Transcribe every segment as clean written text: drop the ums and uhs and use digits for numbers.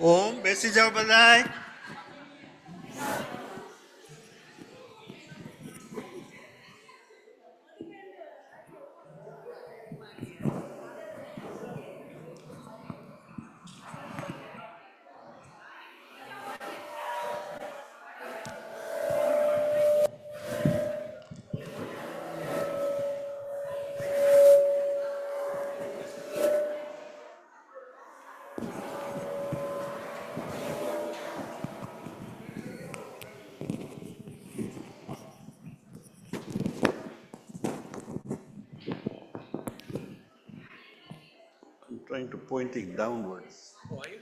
ઓમ બેસી જાઓ બધાય. Trying to pointing downwards. Oh, are you?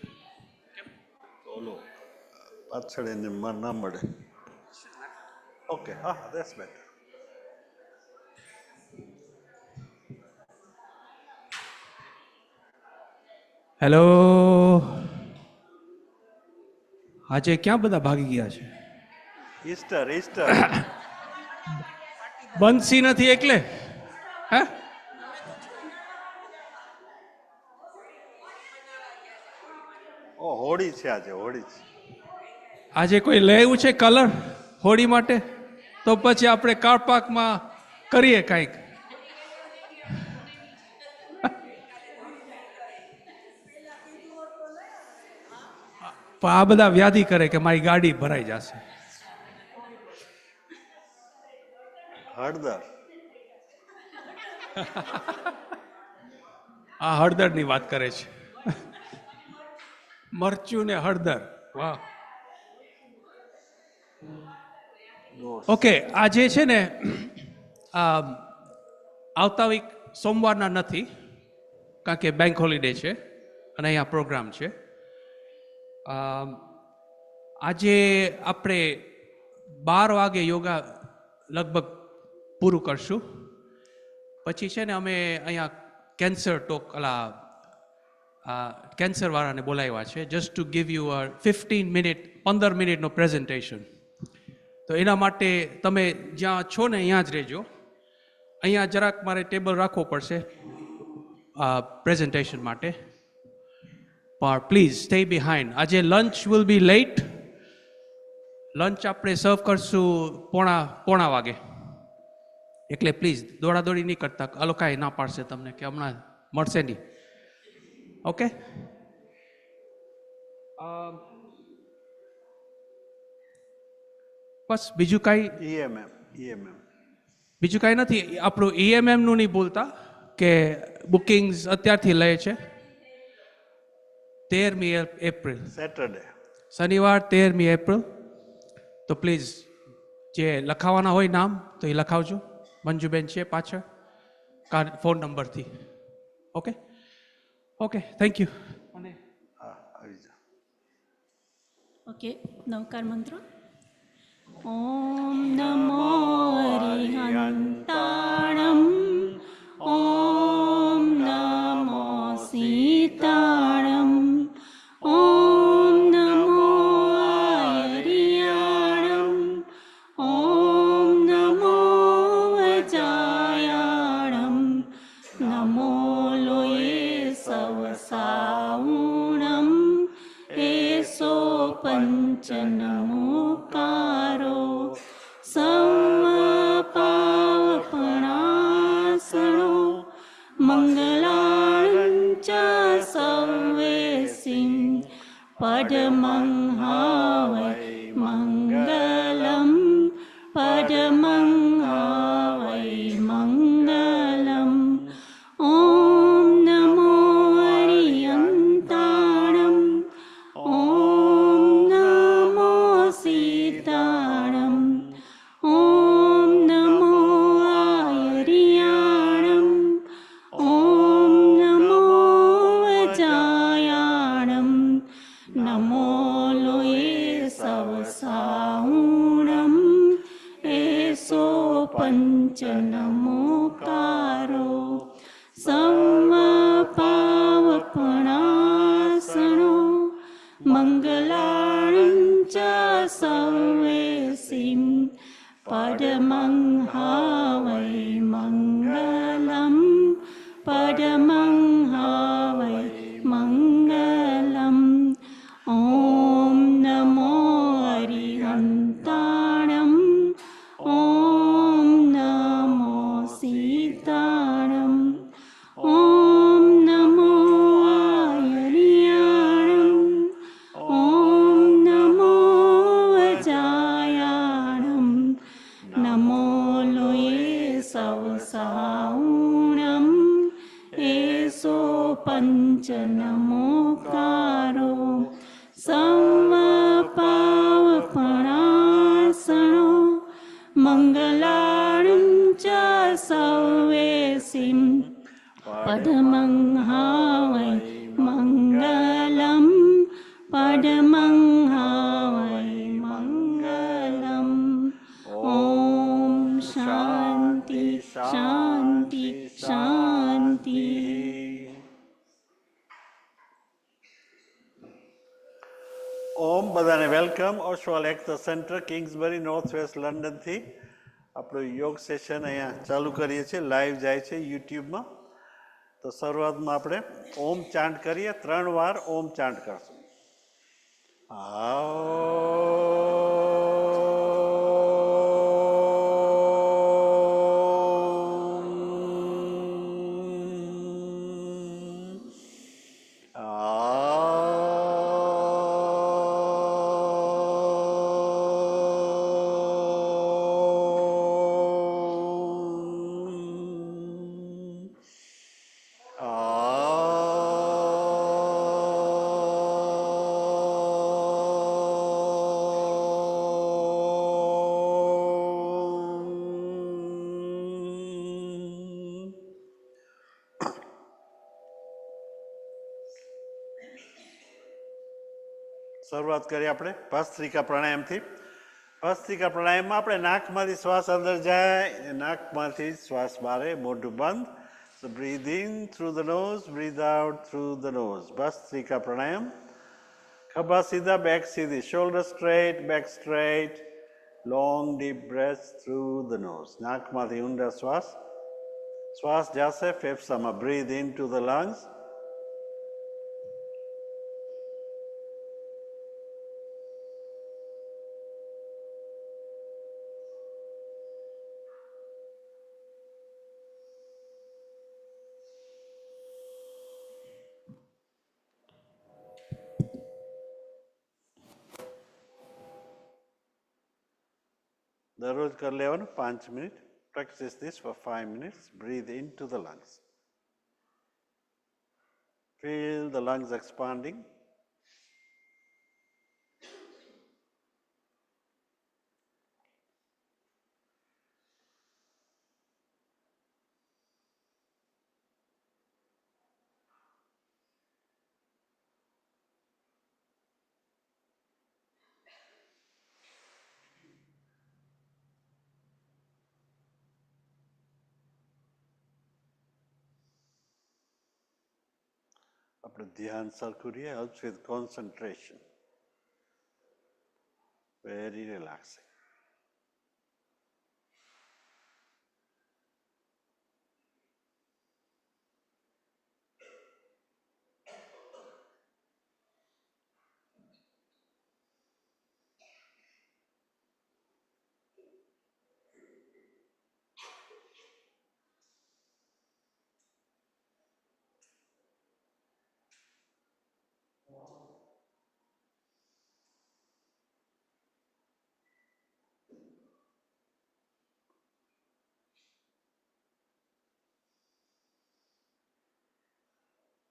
ઓલો પાછળ એને ના મળે. Okay, that's better. હેલો, આજે ક્યાં બધા ભાગી ગયા છે? ઈસ્ટર બંસી નથી એટલે હે? હોળી છે આજે, હોળી છે. આજે કોઈ લેવું છે કલર હોળી માટે? તો પછી આપણે કાર પાર્કમાં કરીએ કાંઈક. પણ આ બધા વ્યાધિ કરે કે મારી ગાડી ભરાઈ જશે. હળદર. આ હળદરની વાત કરે છે. મરચું ને હળદર, વાહ. ઓકે, આજે છે ને આવતા વીક સોમવારના નથી, કારણ કે બેંક હોલિડે છે અને અહીંયા પ્રોગ્રામ છે. આજે આપણે 12 વાગે યોગા લગભગ પૂરું કરશું. પછી છે ને અમે અહીંયા કેન્સર ટોક કેન્સર વાળાને બોલાવ્યા છે, જસ્ટ ટુ ગીવ યુ 15 મિનિટનો પ્રેઝન્ટેશન. તો એના માટે તમે જ્યાં છો ને અહીંયા જ રહેજો. અહીંયા જરાક મારે ટેબલ રાખવો પડશે પ્રેઝન્ટેશન માટે, પણ પ્લીઝ સ્ટે બિહાઇન્ડ. આજે lunch will be late. Lunch આપણે સર્વ કરશું પોણા વાગે, એટલે પ્લીઝ દોડાદોડી નહીં કરતા. આ લોકો કાંઈ ના પાડશે તમને કે હમણાં મળશે નહીં. ઓકે, બસ બીજું કાંઈ બીજું કાંઈ નથી. આપણું EMMનું નહીં ભૂલતા કે બુકિંગ્સ અત્યારથી લે છે. 13મી એપ્રિલ સેટરડે, શનિવાર 13મી એપ્રિલ. તો પ્લીઝ જે લખાવાના હોય નામ તો એ લખાવજો. મંજુબેન છે પાછળ ફોન નંબરથી. Okay okay, thank you. અને ઓકે, નવકાર મંત્ર. ઓમ નમો હરિહંતાણમ, ઓમ નમો સીતાણમ, ઓમ નમો આયર્યાણમ, ઓમ નમો વજાયાણમ, નમો લોયે સવસાઉણમ, એસો પંચ નમોકારો, સંવપાવપણાસણો, મંગલાંચ સંવેસિં, પડમં હાવૈ મંગલમ, પડમં હાવૈ મંગલમ. ઓમ નમો હરિયંતાણમ, ઓમ નમો સીતાણમ, ઓમ નમો આયર્યાણમ, ઓમ નમો વજાયાણમ, નમો લોયે સવસાઉણમ, એસો પંચ નમોકારો, સંવપાવપણાસણો, મંગલાંચ સંવેસિં, પડમં હાવૈ મંગલમ, પડમં હાવૈ મંગલમ. સવસાઉણમ એસો પંચનમોકારો સર્વપાવપણાસણો મંગલાણં ચ સૌવેસિં પદમં હાવૈ મંગલમ પદમં હાવૈ મંગલમ ઓમ શાંતિ શાંતિ શાંતિ. ઓમ બધાને welcome Oshwal actor centre Kingsbury north west લંડનથી આપણું યોગ સેશન અહીંયા ચાલુ કરીએ છીએ, લાઈવ જાય છે યુટ્યુબમાં. તો શરૂઆતમાં આપણે ઓમ ચાન્ટ કરીએ, 3 વાર ઓમ ચાન્ટ કરશું. શરૂઆત કરીએ આપણે ભસ્ત્રિકા પ્રાણાયામથી. ભસ્ત્રિકા પ્રાણાયામમાં આપણે નાકમાંથી શ્વાસ અંદર જાય, નાકમાંથી શ્વાસ બહાર, મોઢું બંધ. So breathe in through the nose, breathe out through the nose. ભસ્ત્રિકા પ્રાણાયામ. ખભા સીધા, બેક સીધી, shoulder straight, back straight. Long deep breaths through the nose. નાકમાંથી ઊંડા શ્વાસ. શ્વાસ જશે ફેફસામાં. Breathe into the lungs. દરરોજ કરી લેવાનું 5 minute. Practice this for 5 minutes. Breathe into the lungs. Feel the lungs expanding. આપણે ધ્યાન સરખું રહે, helps with concentration. Very relaxing.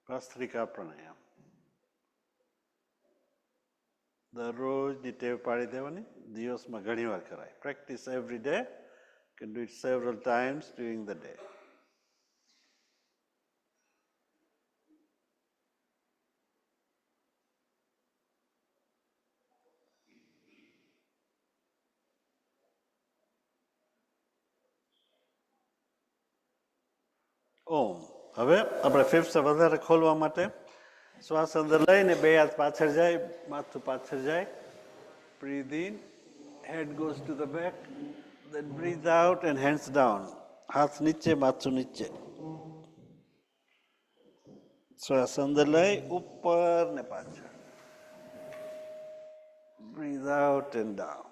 ભસ્ત્રિકા પ્રાણાયામ દરરોજની ટેવ પાડી દેવાની, દિવસમાં ઘણીવાર કરાય. Practice every day. You can do it several times during the day. ઓમ. હવે આપણે ફેફસા વધારે ખોલવા માટે શ્વાસ અંદર લઈને 2 હાથ પાછળ જાય, માથું પાછળ જાય. Breathe in, head goes to the back, then breathe out and hands down. હાથ નીચે, માથું નીચે. શ્વાસ અંદર લઈ ઉપર ને પાછળ. Breathe out and down.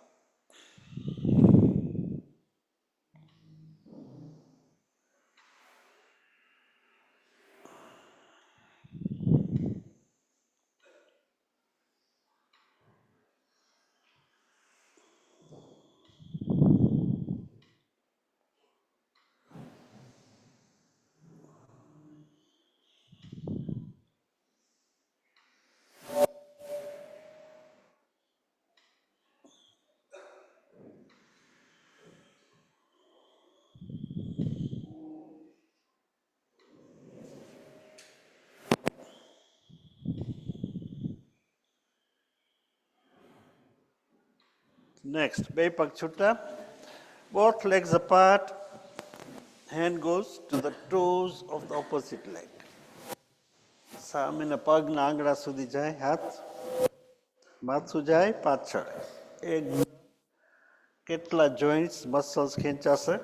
Next, બે પગ છૂટા. Both legs apart. Hand goes to the toes of the opposite leg. સામેના પગના આંગળા સુધી જાય હાથ. માથું જાય પાછળ. એક કેટલા જોઈન્ટ્સ મસલ્સ ખેંચાશે?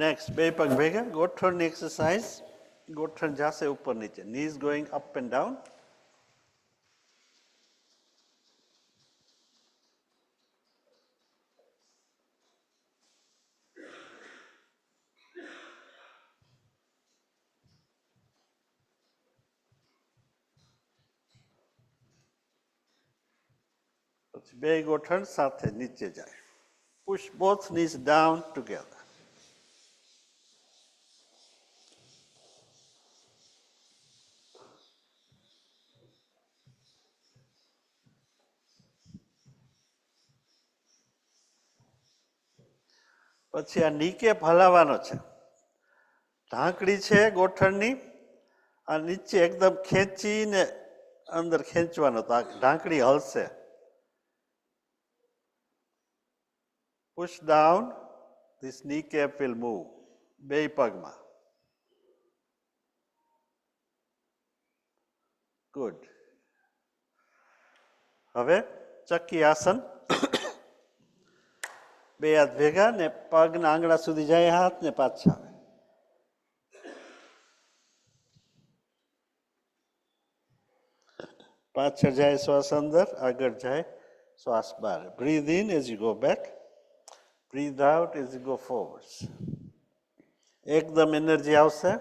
Next, બે પગ ભેગા, ગોઠણની એક્સરસાઇઝ. ગોઠણ જાશે ઉપર નીચે. Knees going up and down. પછી બે ગોઠણ સાથે નીચે જાય. Push both knees down together. પછી આ નીકેપ હલાવવાનો છે. ઢાંકડી છે ગોઠણની, આ નીચે એકદમ ખેંચીને અંદર ખેંચવાનો, તો આ ઢાંકડી હલશે. Push down, this kneecap will move. બે પગમાં. ગુડ. હવે ચક્કી આસન. બે હાથ ભેગા ને પગના આંગળા સુધી જાય હાથ ને પાછા આવે. પાછળ જાય શ્વાસ અંદર, આગળ જાય શ્વાસ બહાર. Breathe in as you go back. Breathe out as you go forwards. એકદમ એનર્જી આવશે.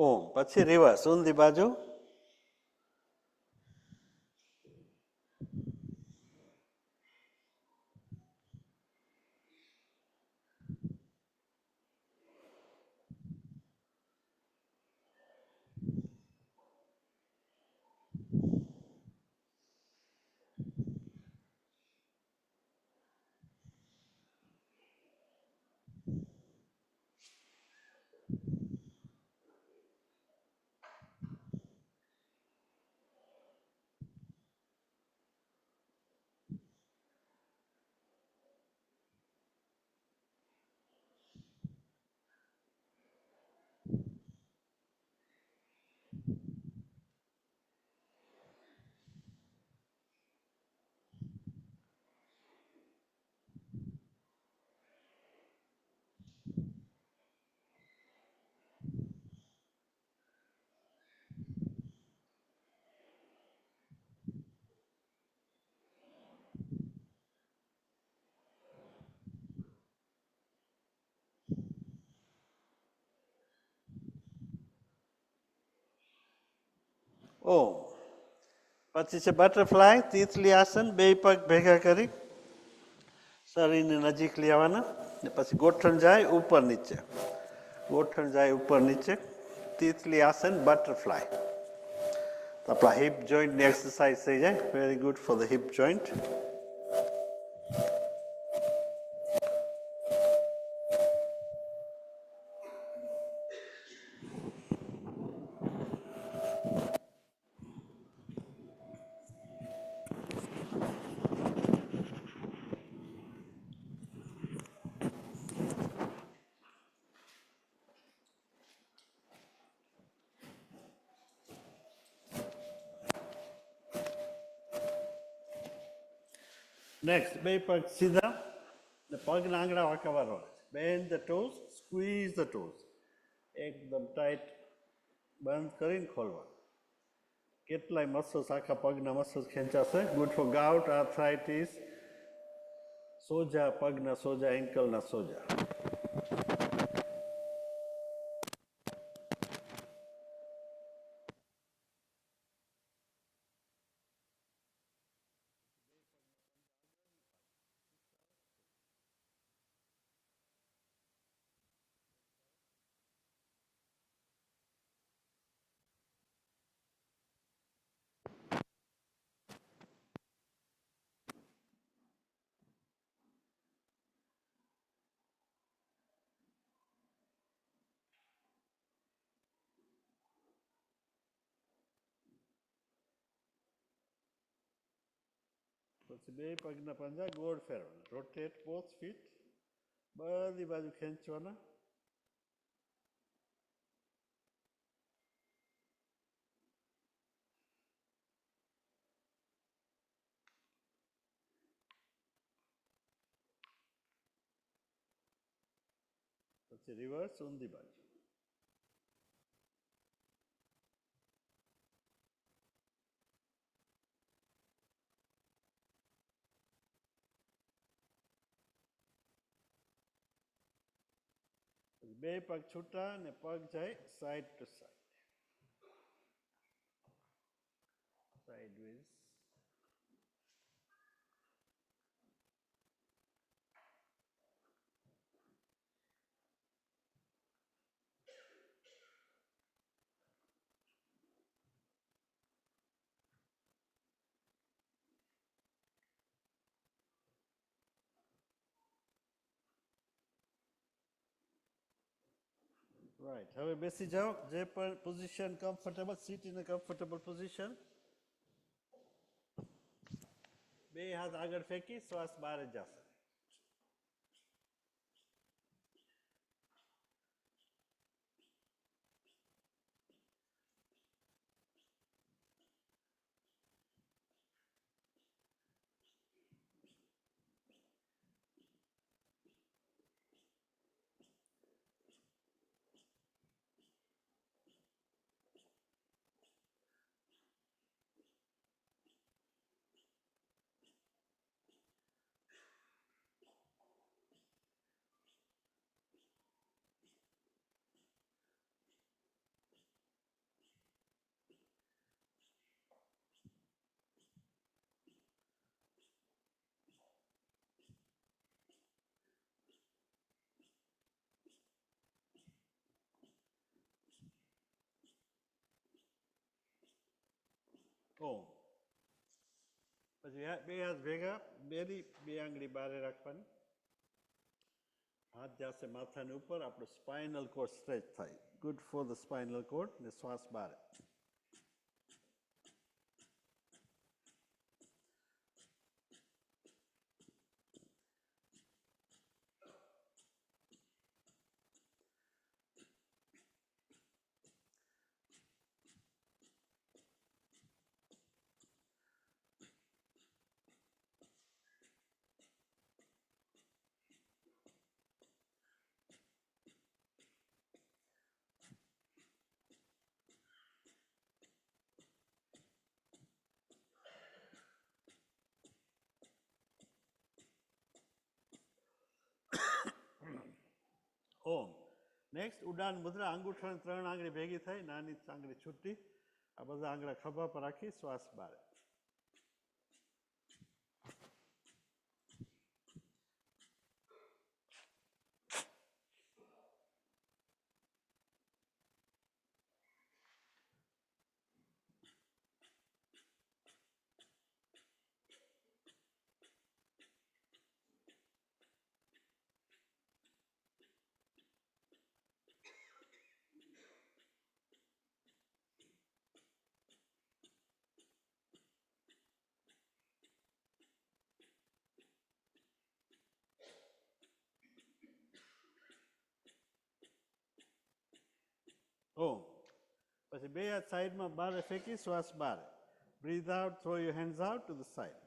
ઓમ. પછી રિવર્સ, ઊંધી બાજુ. ઓમ. પછી છે બટરફ્લાય, તીતલી આસન. બે પગ ભેગા કરી શરીરની નજીક લઈ આવવાના ને પછી ગોઠણ જાય ઉપર નીચે, ગોઠણ જાય ઉપર નીચે. તિતલી આસન, બટરફ્લાય. તો આપણા હિપ જોઈન્ટની એક્સરસાઇઝ થઈ જાય. Very good for the hip joint. Next, બે પગ સીધા ને પગના આંગળા વાંકાવા. Bend the toes, squeeze the toes. એકદમ ટાઈટ બંધ કરીને ખોલવા. કેટલાય મસલ્સ, આખા પગના મસલ્સ ખેંચાશે. ગુડ ફોર ગાઉટ, આર્થરાઇટિસ, સોજા, પગના સોજા, એન્કલના સોજા. પછી બે પગના પંજા ગોળ ફેરવાના. રોટેટ બોથ ફીટ, બધી બાજુ ખેંચવાના. પછી રિવર્સ ઊંધી બાજુ. બે પગ છૂટા ને પગ જાય સાઈડ ટુ સાઈડ, સાઈડવેઝ. રાઈટ, હવે બેસી જાઓ. જે પણ position comfortable, sit in a comfortable position. બે હાથ આગળ ફેંકી શ્વાસ બહાર જ જશે. ઓમ. પછી બે હાથ ભેગા, બેની બે આંગળી બહાર રાખવાની. હાથ જશે માથાની ઉપર. આપણું સ્પાઇનલ કોર્ડ સ્ટ્રેચ થાય. Good for the spinal cord. ને શ્વાસ બહાર. ઓમ. નેક્સ્ટ, ઉડાન મુદ્રા. અંગૂઠાની 3 આંગળી ભેગી થઈ, નાની આંગળી છૂટી. આ બધા આંગળા ખભા પર રાખી શ્વાસ બહાર. ઓમ. પછી બે હાથ સાઈડમાં બહાર ફેંકી શ્વાસ બહાર. Breathe out, throw your hands out to the side.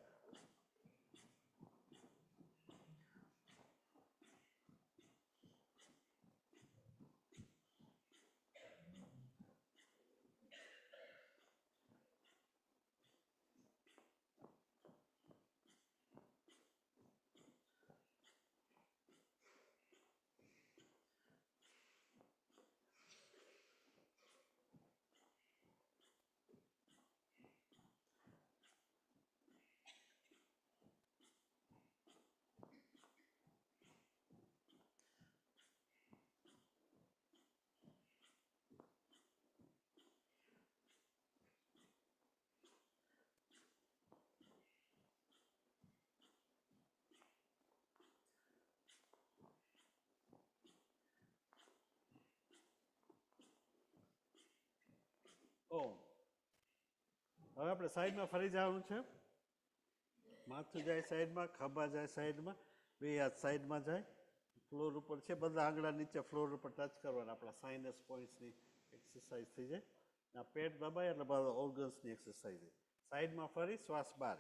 Om. હવે આપણે સાઈડમાં ફરી જવાનું છે. માથું જાય સાઈડમાં, ખભા જાય સાઈડમાં, બે હાથ સાઈડમાં જાય. ફ્લોર ઉપર છે, બધા આંગળા નીચે ફ્લોર ઉપર ટચ કરવાના. આપણા સાઇનસ પોઈન્ટ્સની એક્સરસાઇઝ થઈ જાય. આ પેટ દબાય એટલે બધા ઓર્ગન્સની એક્સરસાઇઝ છે. સાઈડમાં ફરી શ્વાસ બહાર.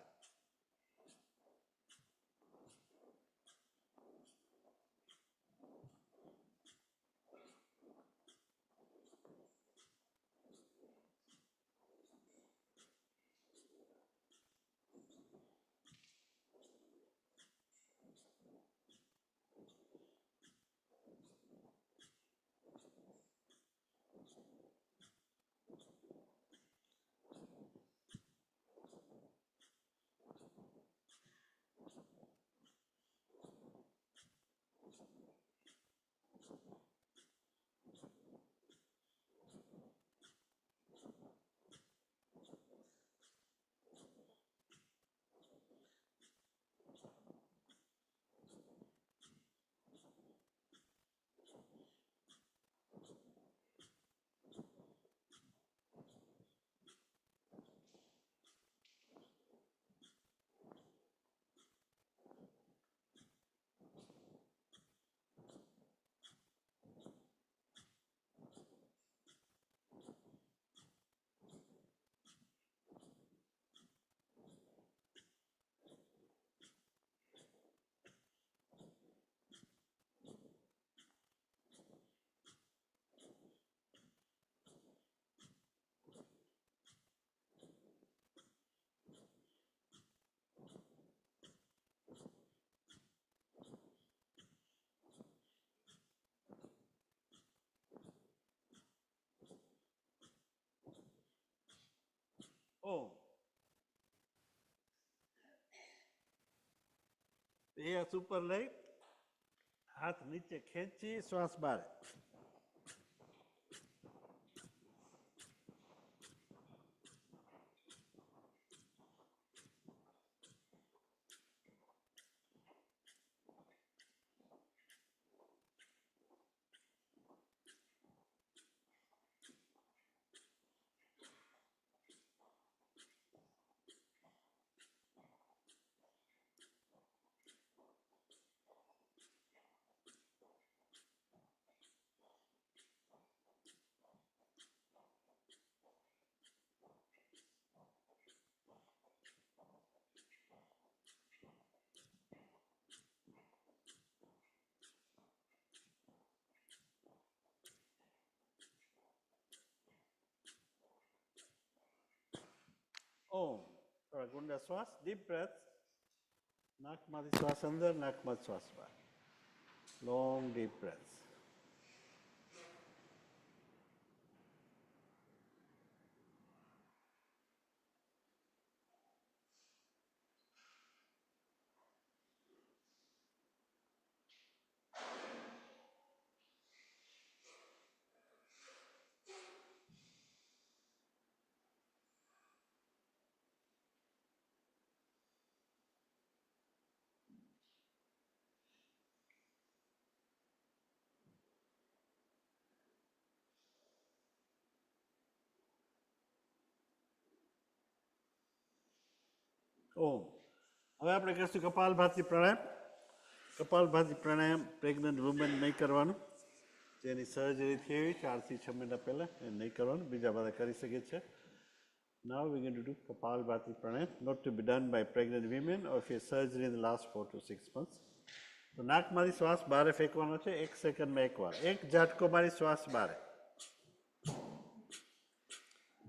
ઓમ. એ હાથ ઉપર લઈ, હાથ નીચે ખેંચી શ્વાસ બહાર. ઓમ. થોડા ગુંડા શ્વાસ, ડીપ બ્રેથ. નાકમાંથી શ્વાસ અંદર, નાકમાંથી શ્વાસ બહાર. Long deep breath. ઓમ. હવે આપણે કરીશું કપાલભાતી પ્રાણાયામ. કપાલભાતી પ્રાણાયામ પ્રેગ્નન્ટ વુમેન નહીં કરવાનું. જેની સર્જરી થઈ હોય 4 થી 6 મહિના પહેલાં એ નહીં કરવાનું, બીજા બધા કરી શકે છે. Now we're going to do Kapalbhati pranayam, not to be done by pregnant women or if you have surgery in the last 4 to 6 months. તો નાકમાંથી શ્વાસ બહાર ફેંકવાનો છે 1 સેકન્ડમાં એકવાર. એક ઝાટકો મારી શ્વાસ બહાર.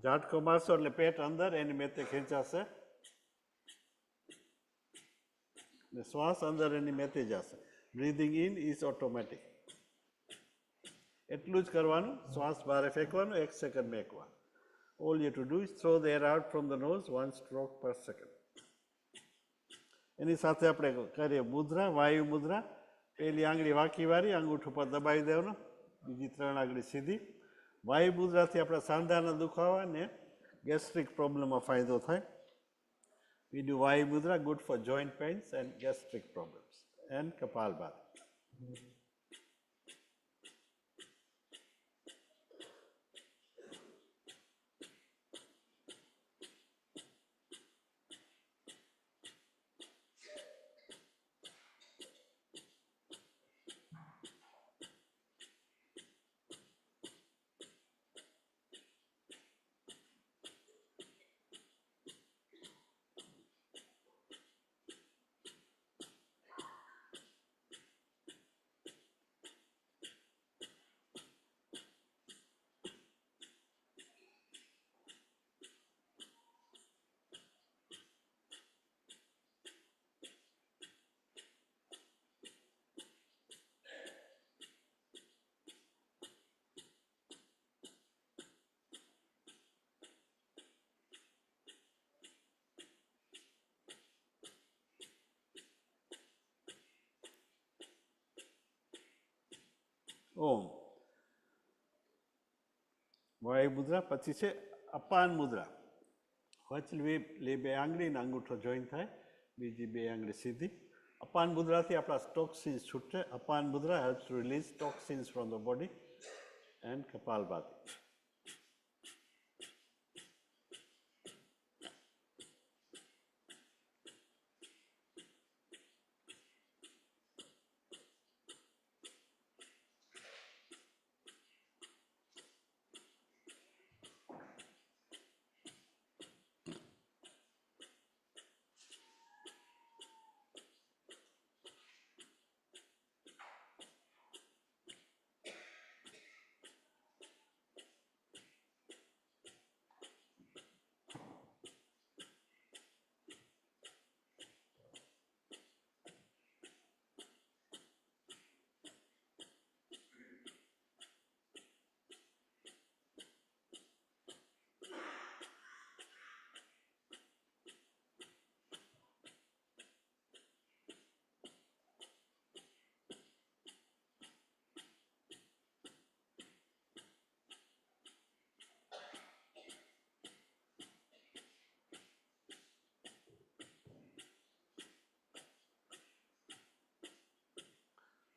ઝાટકો મારશો એટલે પેટ અંદર એની મેતે ખેંચાશે ને શ્વાસ અંદર એની મેતે જશે. Breathing in is automatic. એટલું જ કરવાનું. શ્વાસ બહાર ફેંકવાનો 1 સેકન્ડમાં એકવાર. All you have to do is throw the air out from the nose 1 stroke per second. એની સાથે આપણે કરીએ મુદ્રા, વાયુ મુદ્રા. પહેલી આંગળી વાંકી વાળી અંગૂઠ ઉપર દબાવી દેવાનો, બીજી 3 આંગળી સીધી. વાયુ મુદ્રાથી આપણા સાંધાના દુખાવા ને ગેસ્ટ્રિક પ્રોબ્લેમમાં ફાયદો થાય. We do વાયુ મુદ્રા, good for joint pains and gastric problems. And Kapalbhati. ઓમ. વાયુ મુદ્રા. પછી છે અપાન મુદ્રા. વચલી 2 આંગળી ને અંગૂઠો જોઈન થાય, બીજી 2 આંગળી સીધી. અપાન મુદ્રાથી આપણા ટોક્સિન્સ છૂટે. Apan mudra helps to release toxins from the body. And Kapalbhati.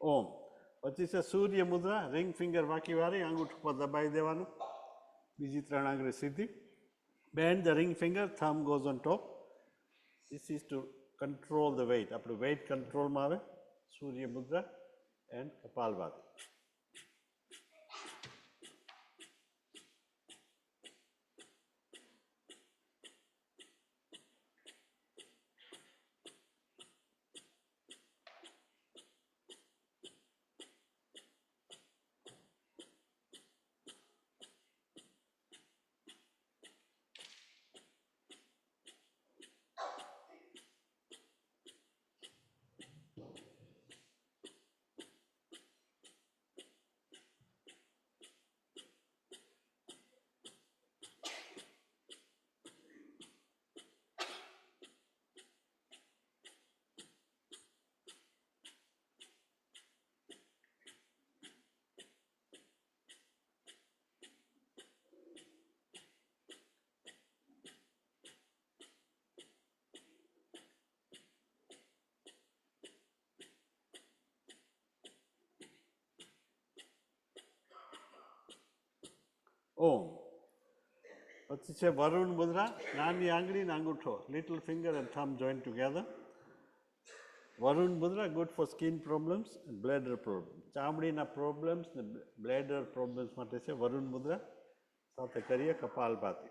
ઓમ. પછી છે સૂર્ય મુદ્રા. રિંગ ફિંગર વાંકી વાળી અંગૂઠ ઉપર દબાવી દેવાનું, બીજી 3 આંગળી સીધી. Bend the ring finger, thumb goes on top. This is to control the weight. આપણું વેઇટ કંટ્રોલમાં આવે. Surya mudra and Kapalbhati. ઓમ. પછી છે વરુણ મુદ્રા. નાની આંગળી ને અંગૂઠો, little finger and thumb join together. Varun mudra good for skin problems and bladder problem. ચામડીના પ્રોબ્લેમ્સ ને બ્લેડર પ્રોબ્લેમ્સ માટે છે વરુણ મુદ્રા. સાથે કરીએ કપાલભાતિ.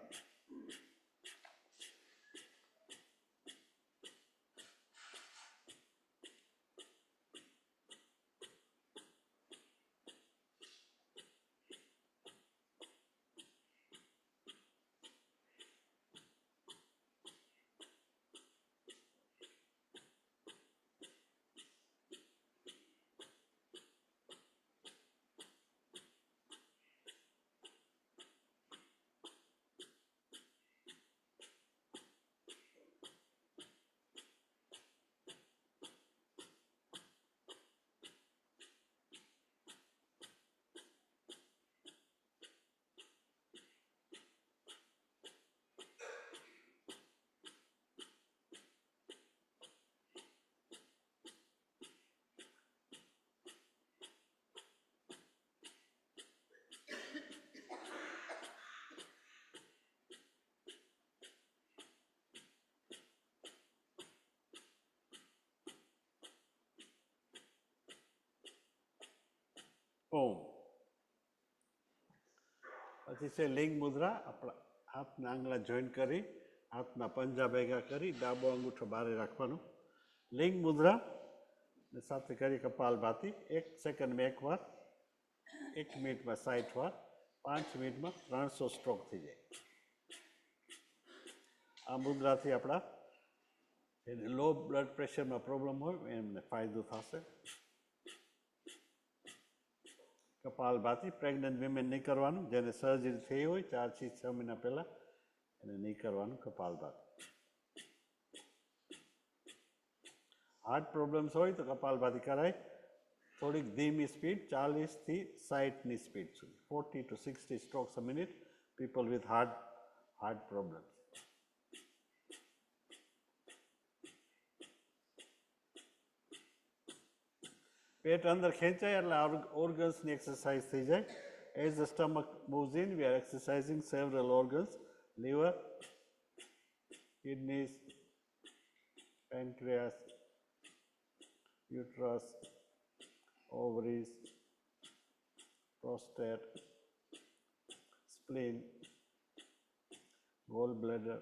ઓમ. પછી છે લિંગ મુદ્રા. આપણા હાથના આંગળા જોઈન્ટ કરી હાથના પંજા ભેગા કરી ડાબો અંગૂઠો બહાર રાખવાનો. લિંગ મુદ્રા ને સાથે કરી કપાલભાતિ. 1 સેકન્ડમાં 1 વાર, 1 મિનિટમાં 60 વાર, 5 મિનિટમાં 300 સ્ટ્રોક થઈ જાય. આ મુદ્રાથી આપણા એને લો બ્લડ પ્રેશરમાં પ્રોબ્લેમ હોય એમને ફાયદો થશે. કપાલભાતિ પ્રેગ્નન્ટ વિમેન નહીં કરવાનું, જેને સર્જરી થઈ હોય 4 થી 6 મહિના પહેલાં એને નહીં કરવાનું કપાલભાતિ. હાર્ટ પ્રોબ્લેમ્સ હોય તો કપાલભાતિ કરાય. થોડીક ધીમી સ્પીડ 40 થી 60ની સ્પીડ સુધી, 40 to 60 strokes a minute, people with heart problems. પેટ અંદર ખેંચાય એટલે ઓર્ગન્સની એક્સરસાઇઝ થઈ જાય. As the stomach moves in we are exercising several organs, liver, kidneys, pancreas, uterus, ovaries, prostate, spleen, gallbladder,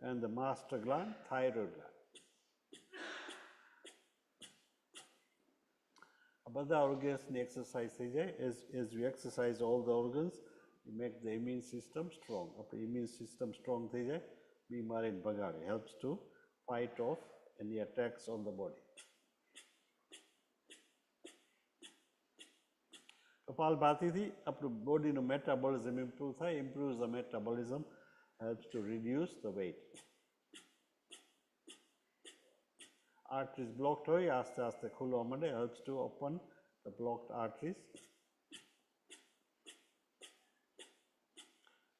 and the master gland, thyroid gland. આ બધા ઓર્ગન્સની exercise થઈ જાય. As we exercise all the organs we make the immune system strong. આપણી immune system strong થઈ જાય, બીમારીને ભગાડે. Helps to fight off any attacks on the body. કપાલભાતિથી આપણું બોડીનું મેટાબોલિઝમ ઇમ્પ્રૂવ થાય. Improves the metabolism, helps to reduce the weight. Arteries blocked હોય આસ્તે આસ્તે ખુલવા માંડે. Helps to open the blocked arteries.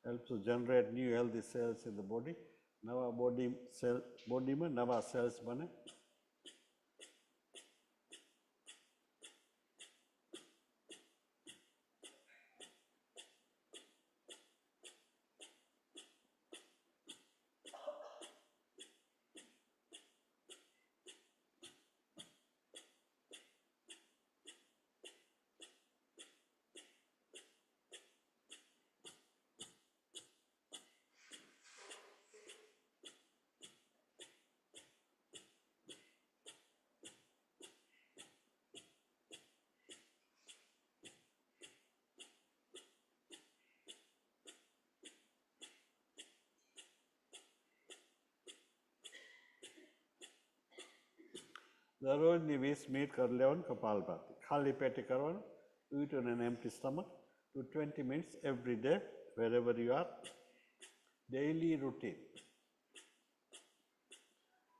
Helps to generate new healthy cells in the body. નવા બોડીમાં નવા સેલ્સ બને. દરરોજની 20 મિનિટ કરી લેવાનું કપાલભાતિ. ખાલી પેટે કરવાનું. Do it on an empty stomach. Do 20 minutes every day, wherever you are. Daily routine.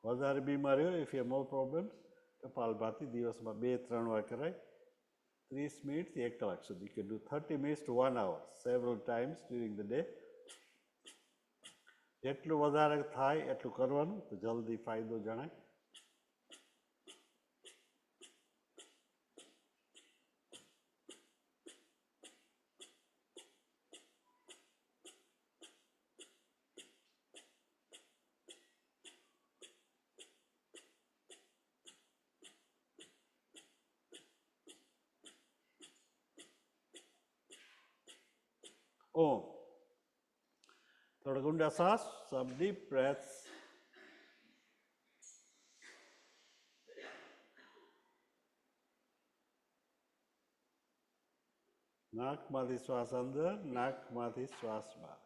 વધારે બીમારી હોય, if you have more problems, કપાલભાતિ દિવસમાં 2-3 વાર કરાય. 30 મિનિટથી 1 કલાક સુધી. You can do 30 minutes to 1 hour several times during the day. જેટલું વધારે થાય એટલું કરવાનું તો જલ્દી ફાયદો જણાય. ઓમ. થોડા ઊંડા શ્વાસ, some deep breaths. નાકમાંથી શ્વાસ અંદર, નાકમાંથી શ્વાસ બહાર.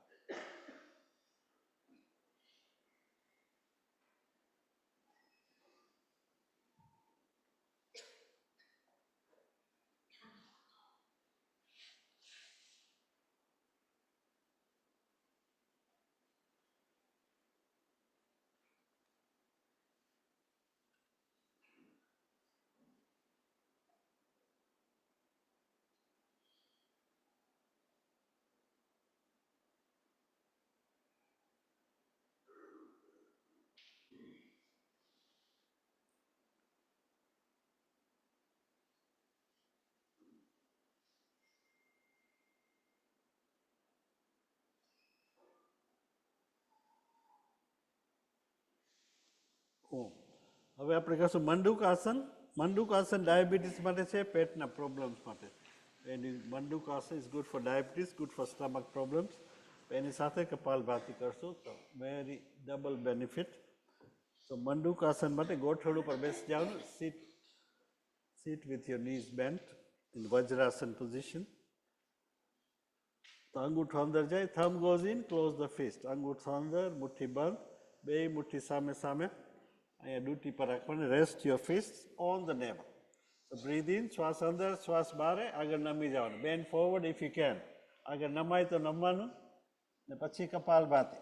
ઓમ. હવે આપણે કહીશું મંડુક આસન. મંડુક આસન ડાયાબિટીસ માટે છે, પેટના પ્રોબ્લેમ્સ માટે. એની Manduk asana is good for diabetes, good for stomach problems. એની સાથે કપાલભાતિ કરશું તો વેરી ડબલ બેનિફિટ. તો મંડુક આસન માટે ગોઠવણ ઉપર બેસી જાઓ. sit with your knees bent in Vajrasana position. તો અંગૂઠો અંદર જાય, thumb goes in, close the fist. અંગૂઠો અંદર, મુઠ્ઠી બંધ, બે મુઠ્ઠી સામે સામે. અહીંયા ડૂટી પર રાખવાની. Rest your fist on the naval. So breathe in, શ્વાસ અંદર, શ્વાસ બહાર, આગળ નમી જવાનું. Band forward if you can. આગળ નમાય તો નમવાનું ને પછી કપાલભાતિ.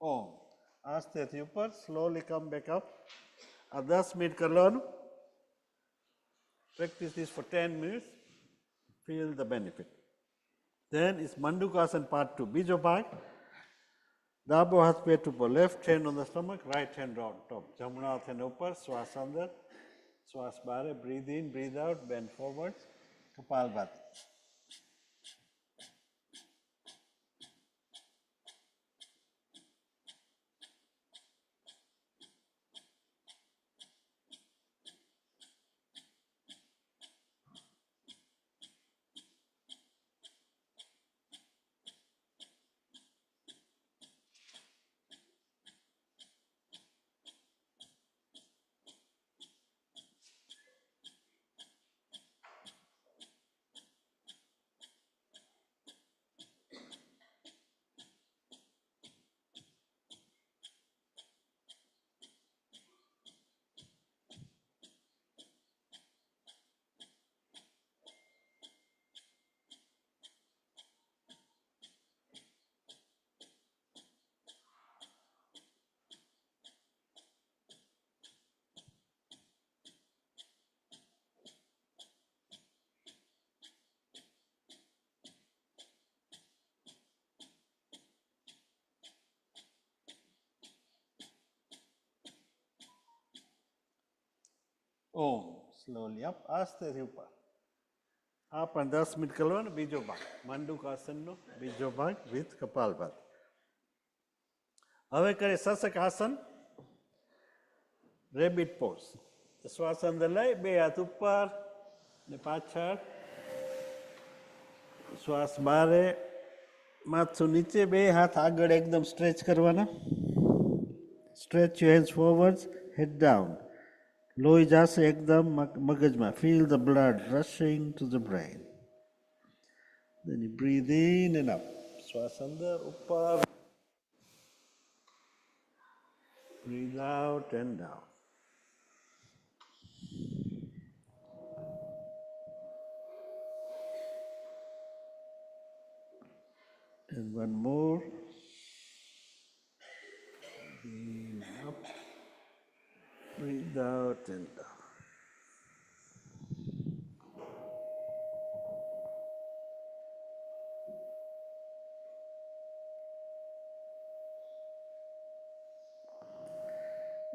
ઓમ. આસ્તેથી ઉપર, સ્લોલી કમ બેક અપ. આ 10 મિનિટ કરવાનું. Practice this for 10 minutes. Feel the benefit. Then is Mandukasana part 2. બીજો ભાગ. ડાબો હાથ પેટ ઉપર, left hand on the stomach, right hand on top. જમણો હાથ એના ઉપર, શ્વાસ અંદર, શ્વાસ બહાર. Breathe in, breathe out, bend forward, Kapalbhati. Om. Slowly up, આસ્તેથી ઉપર. આ પણ 10 મિનિટ કરવાનો. બીજો ભાગ મંડુકાસનનો બીજો ભાગ વિથ કપાલભાતિ. હવે કરીએ સસક આસન, રેબિટ પોઝ. શ્વાસ અંદર લઈ, બે હાથ ઉપર ને પાછળ, શ્વાસ બારે, માથું નીચે, બે હાથ આગળ એકદમ સ્ટ્રેચ કરવાના. Stretch your hands forwards, head down. લોહી જાશે એકદમ મગજમાં. Feel the blood rushing to the brain. Then you breathe in and up. શ્વાસ અંદર ઉપર. Breathe out and down. And one more. In up. Breathe out and down.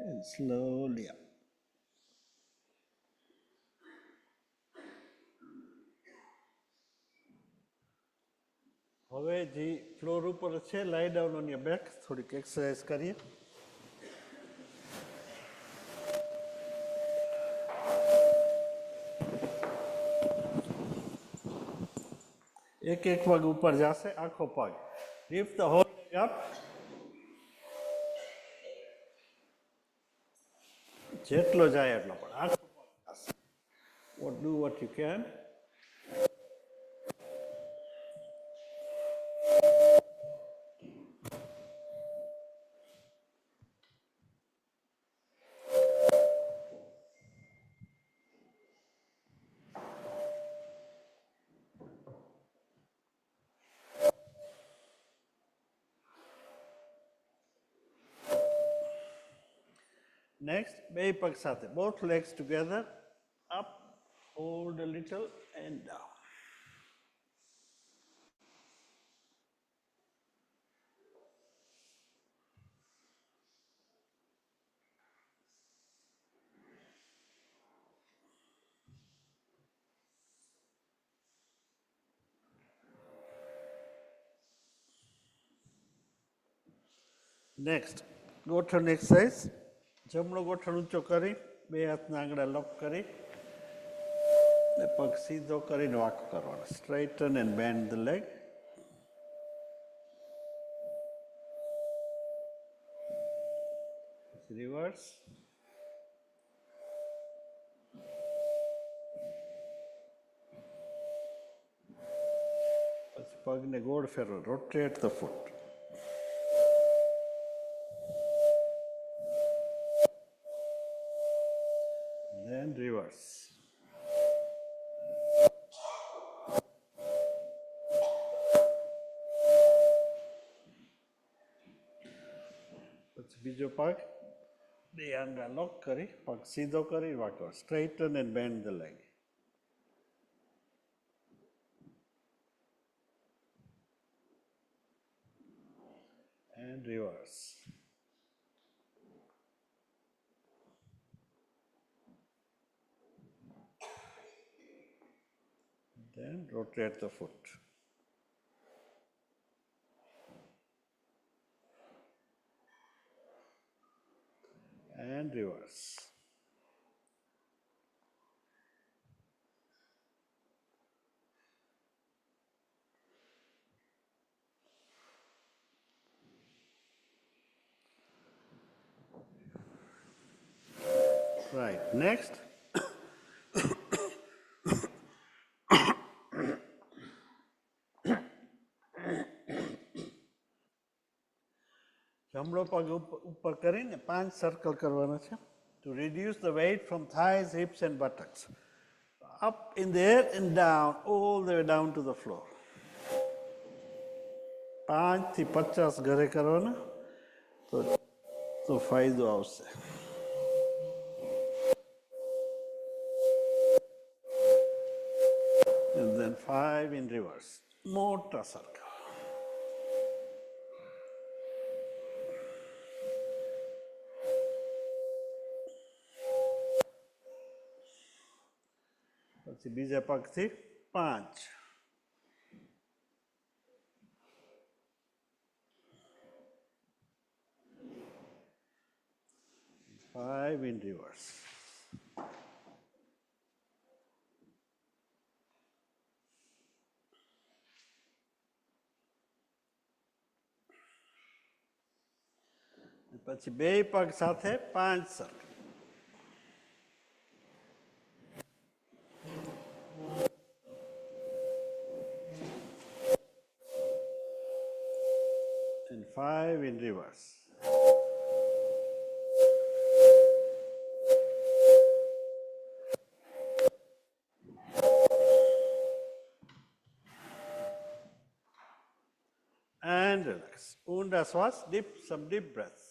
And slowly up. હવે જે floor ઉપર છે, lie down on your back. થોડીક exercise કરીએ. એક પગ ઉપર જશે, આખો પગ. Lift the whole leg up. જેટલો જાય એટલો પણ આખો પગ જશે. Do what you can. Next, બે પગ સાથે, both legs together, up, hold a little and down. Next, ગોઠણ exercise. જમણો ગોઠણ ઊંચો કરી, બે હાથના આંગળા લોક કરી, ને પગ સીધો કરીને વાંકો કરવાનો. Straighten and bend the leg. Reverse. પછી પગને ગોળ ફેરવો. Rotate the foot. Then reverse. પછી બીજો પગ, બે આંગળા લોક કરી, પગ સીધો કરી વાંકો. Straighten and bend the leg. And reverse. Then rotate the foot. And reverse. Right, next. જમણો પગ ઉપર કરીને 5 સર્કલ કરવાના છે. To reduce the weight from thighs, hips and buttocks. Up in the air and down, all the way down to the floor. 5 થી 50 ઘરે કરવાના તો ફાયદો આવશે. And then 5 in reverse. મોટા સર્કલ. પછી બીજા પગથી 5. 5 in reverse. પછી બે પગ સાથે 5 circle. And 5 in reverse. And relax. ઊંડા શ્વાસ, some deep breaths.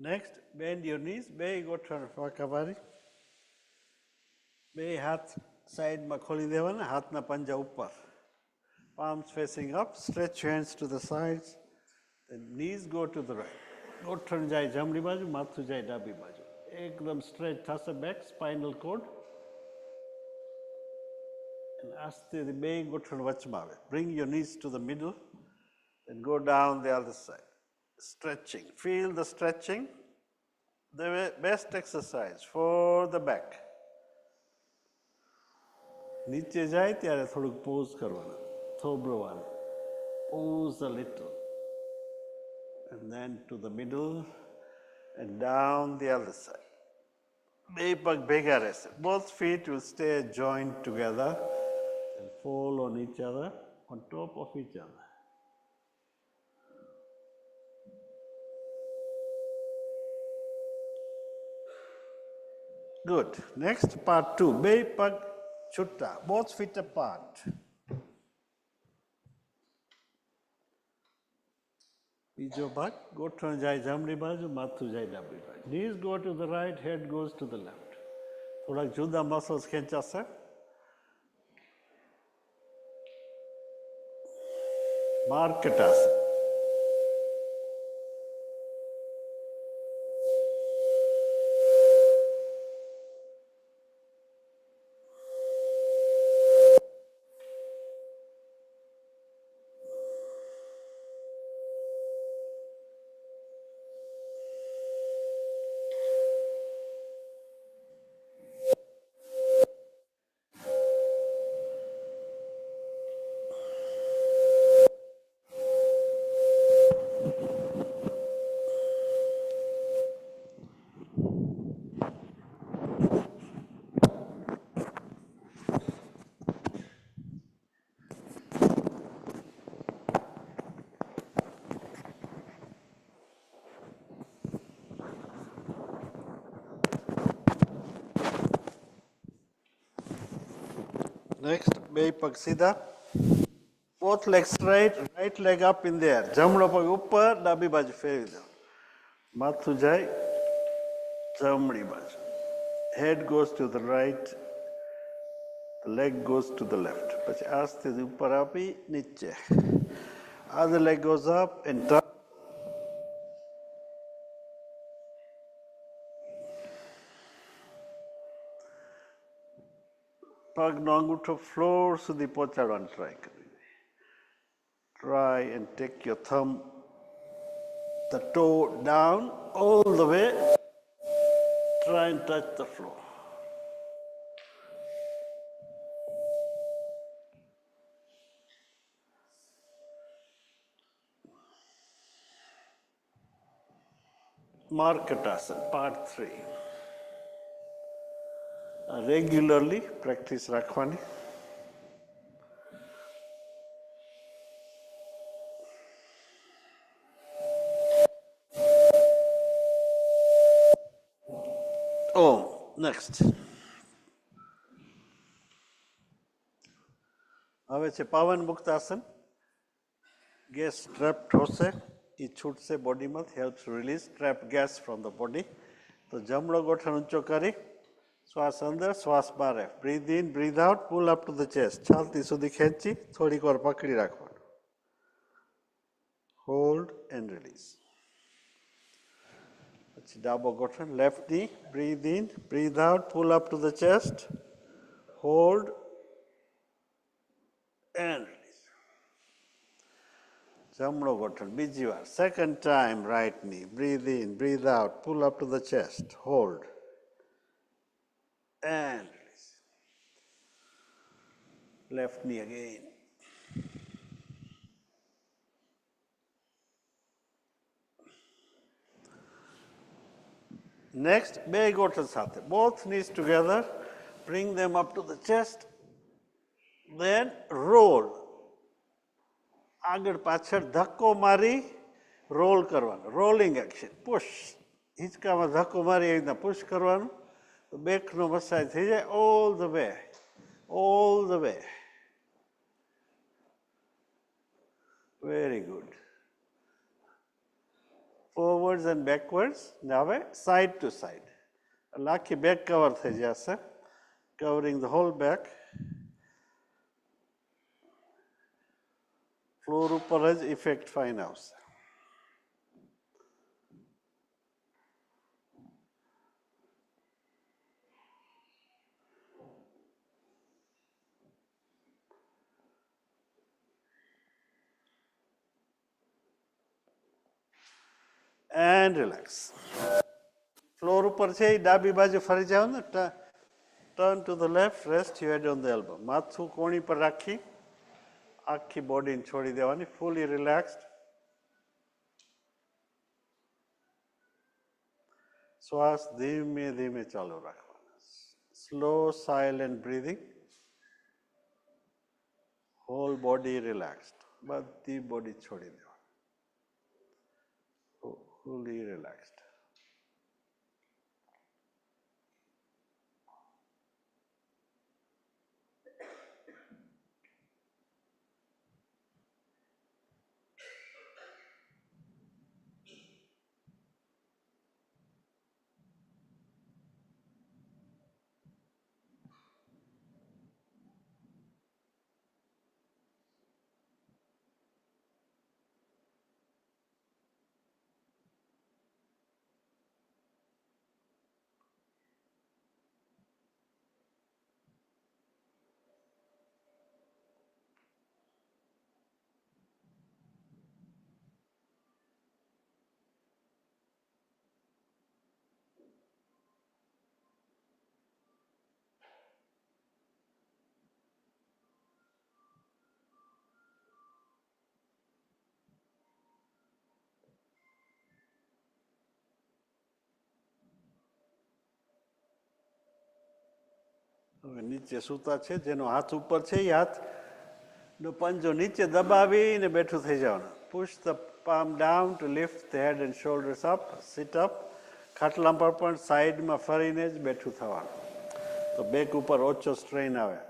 Next, bend your knees, બે ગોઠણ વાંકા મારી. બે હાથ સાઈડમાં ખોલી દેવાના, હાથના પંજા ઉપર. Palms facing up, stretch your hands to the sides. The knees go to the right. ગોઠણ જાય જમણી બાજુ, માથું જાય ડાબી બાજુ. એકદમ સ્ટ્રેચ થશે બેક, સ્પાઇનલ કોડ. And આસ્તેથી બે ગોઠણ વચમાં આવે. Bring your knees to the middle and go down the other side. Stretching. Feel the stretching. The best exercise for the back. નીચે જાય ત્યારે થોડુંક પોઝ કરવાનું, થોભરવાનું. Pause a little. And then to the middle and down the other side. બે પગ ભેગા રહેશે. Both feet will stay joined together and fall on each other, on top of each other. Good. Next, part 2. બે પગ છૂટા, both feet apart. બીજો ભાગ, ગોઠણ જાય જમણી બાજુ, માથું જાય ડાબી બાજુ. Knees go to the right, head goes to the left. થોડાક જુદા મસલ્સ ખેંચાશે. માર્કટાસન. Next, બે પગ સીધા. Both legs straight, right leg up in the air. જમણો પગ ઉપર, ડાબી બાજુ ફેરવી દો. માથું જાય જમણી બાજુ. Head goes to the right, the leg goes to the left. પછી આસ્તેથી ઉપર આપી નીચે. Other leg goes up and down. પગનો અંગૂઠો ફ્લોર સુધી પહોંચાડવાનો ટ્રાય કરી. Try and take your thumb, the toe down all the way. Try and touch the floor. Markatasana, part 3. Regularly practice રાખવાની. Oh, next. હવે છે પવન મુક્તાસન. ગેસ ટ્રેપ્ડ હશે એ છૂટશે બોડીમાંથી, helps release trap gas from the body. તો જમણો ગોઠણ ઊંચો કરી શ્વાસ અંદર શ્વાસ બહાર. Breathe in breathe out, pull up to the chest. છાતી સુધી ખેંચી થોડીક વાર પકડી રાખવાનું. Hold and release. પછી ડાબો ગોઠણ left knee. Breathe in breathe out, pull up to the chest. Hold and release. જમણો ગોઠણ બીજી વાર second time right knee. Breathe in breathe out, pull up to the chest. Hold and release. Left knee again. Next, બે ગોઠણ સાથે. Both knees together. Bring them up to the chest. Then roll. આગળ પાછળ ધક્કો મારી role કરવાનો. Rolling action. Push. હિંચકામાં ધક્કો મારી એવી રીતના પુશ કરવાનું. બેકનો મસાજ થઈ જાય all the way. Very good. Forwards and backwards. હવે side to side. એટલે આખી બેક કવર થઈ જશે. Covering the whole back. Floor ઉપર જ ઇફેક્ટ ફાઇન આવશે. And relax. ફ્લોર ઉપર છે એ ડાબી બાજુ ફરી જાઓ ને. Turn to the left, rest you had on the elbow. માથું કોણી પર રાખી આખી બોડીને છોડી દેવાની. ફૂલી રિલેક્સ્ડ. શ્વાસ ધીમે ધીમે ચાલુ રાખવાના. Slow silent breathing. Whole body relaxed. બધી બોડી છોડી દેવાની. Fully relaxed. હવે નીચે સૂતા છે, જેનો હાથ ઉપર છે એ હાથનો પંજો નીચે દબાવીને બેઠું થઈ જવાનું. Push the palm down to lift the head and shoulders up. Sit up. ખાટલા પર પણ સાઈડમાં ફરીને જ બેઠું થવાનું. તો બેક ઉપર ઓછો સ્ટ્રેન આવે.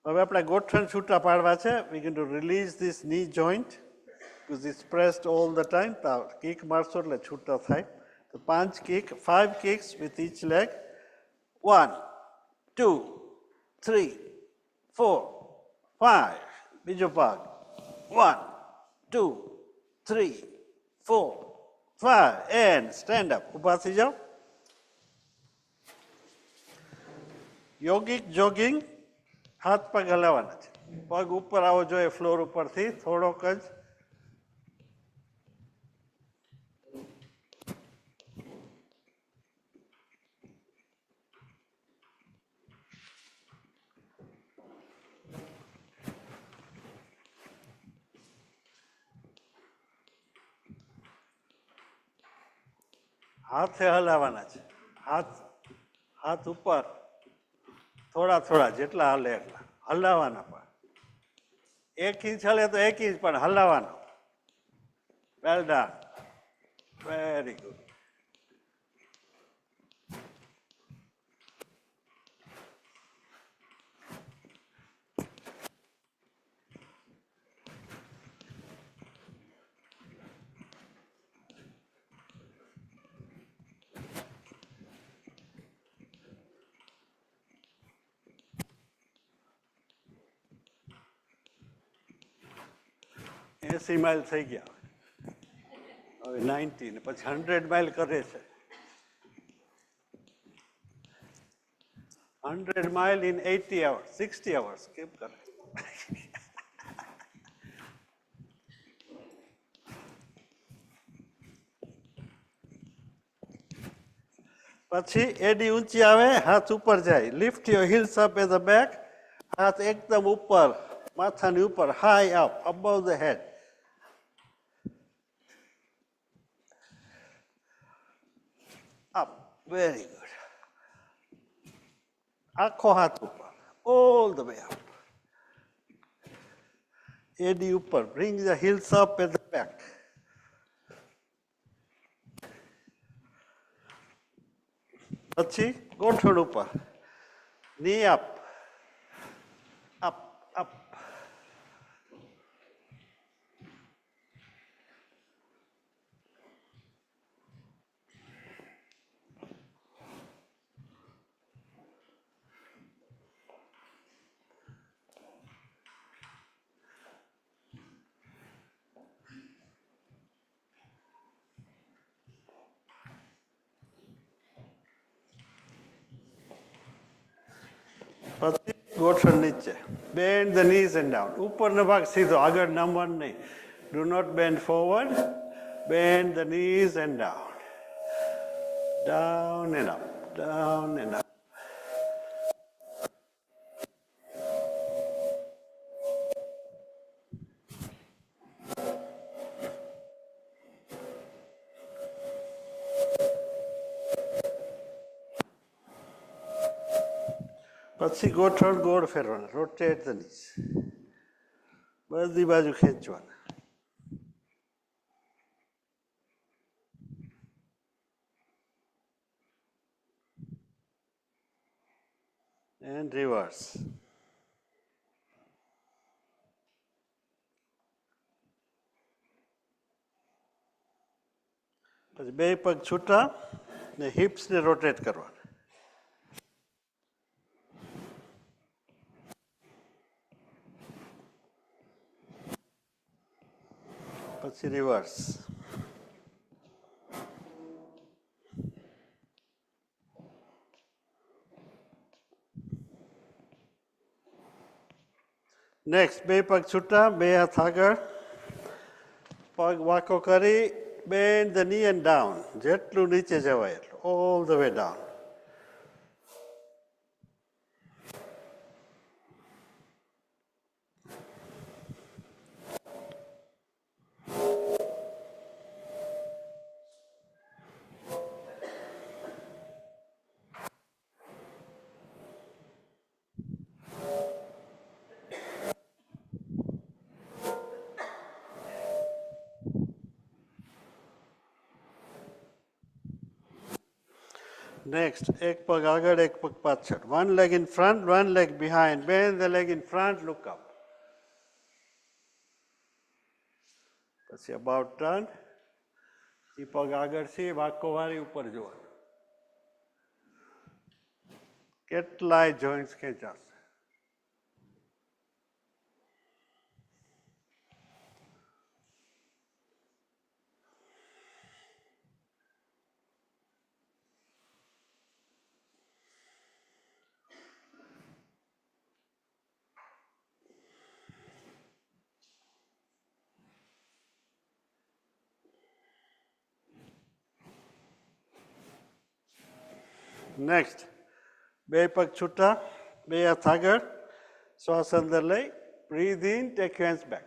હવે આપણે ગોઠણ છૂટા પાડવા છે. We going to release this knee joint because it's pressed all the time. Kick મારશો એટલે છૂટા થાય. તો 5 kicks with each leg. 1, 2, 3, 4, 5. બીજો ભાગ. 1, 2, 3, 4, 5. And stand up. ઊભા થઈ જાઓ. યોગિક જોગિંગ. હાથ પગ હલાવવાના છે. પગ ઉપર આવવો જોઈએ ફ્લોર ઉપરથી થોડોક જ. હાથે હલાવવાના છે. હાથ ઉપર થોડા જેટલા હલે એટલા હલાવવાના. પણ 1 ઇંચ હલે તો 1 ઇંચ પણ હલાવવાનો. Well done. Very good. 80 mile થઈ ગયા, હવે 90 ને પછી 100 માઇલ કરે છે. 100 માઇલ ઇન 80 hours, 60 hours કેમ કરે? પછી એડી ઊંચી આવે, હાથ ઉપર જાય. Lift your heels up at the back, હાથ એકદમ ઉપર, માથાની ઉપર, high up, above the head. Up, very good. આખો હાથ ઉપર, ઓલ ધ વે અપ. એડી ઉપર, bring the heels up at the back. પછી ગોઠણ ઉપર, ની અપ, અપ, અપ. પછી ગોઠણ નીચે, bend the knees and down. ઉપરનો ભાગ સીધો, આગળ નમવાનું નહીં. Do not bend forward, bend the knees and down. Down and up, down and up. પછી ગોઠણ ગોળ ફેરવાના, રોટેટ ધ નીઝ, બધી બાજુ ખેંચવાના. And reverse. પછી બે પગ છૂટા ને હિપ્સને રોટેટ કરવાના. પછી રિવર્સ. નેક્સ્ટ બે પગ છૂટા, બે હાથ આગળ, પગ વાંકો કરી, bend the knee and down. જેટલું નીચે જવાય એટલું, all the way down. Next એક પગ આગળ, એક પગ પાછળ. One leg in front, one leg behind. Bend the leg in front, look up. પછી અબાઉટ ટર્ન. એ પગ આગળ છે, વાંકો વાળી ઉપર જોવાનું. કેટલાય જોઈન્ટ્સ ખેંચાશે. નેક્સ્ટ બે પગ છૂટા, બે હાથ આગળ, શ્વાસ અંદર લઈ, breathe in, take hands back.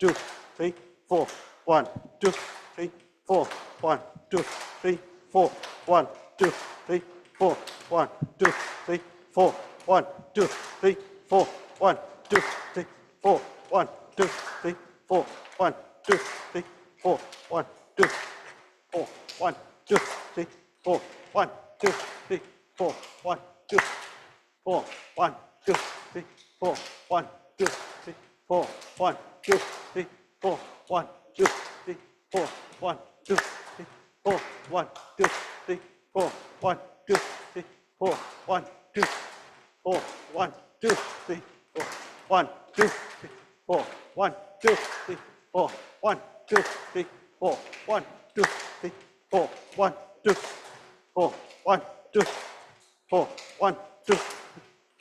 2, 3, 4. 1, 2, 3, 4. 1, 2, 3, 4. 1, 2, 3, 4. 1, 2, 3, 4. 1, 2, 3, 4. 1, 2, 3, 4. 1, 2, 3, 4. 1, 2, 3, 4. 1, 2, 4. 1, 2, 3, 4. 1, 2, 3, 4. 1, 2, 4. 1, 2, 3, 4. 1, 2, 3, 4. 1, 2, 3, 4. 1, 2, 3, 4. 1, 2, 3, 4. 1, 2, 3, 4. 1, 2, 3, 4. 1, 2, 4. 1, 2, 3, 4. 1, 2, 3, 4. 1, 2, 3, 4. 1, 2, 3, 4. 1, 2, 3, 4. 1, 2, 4. 1, 2, 4. 1, 2,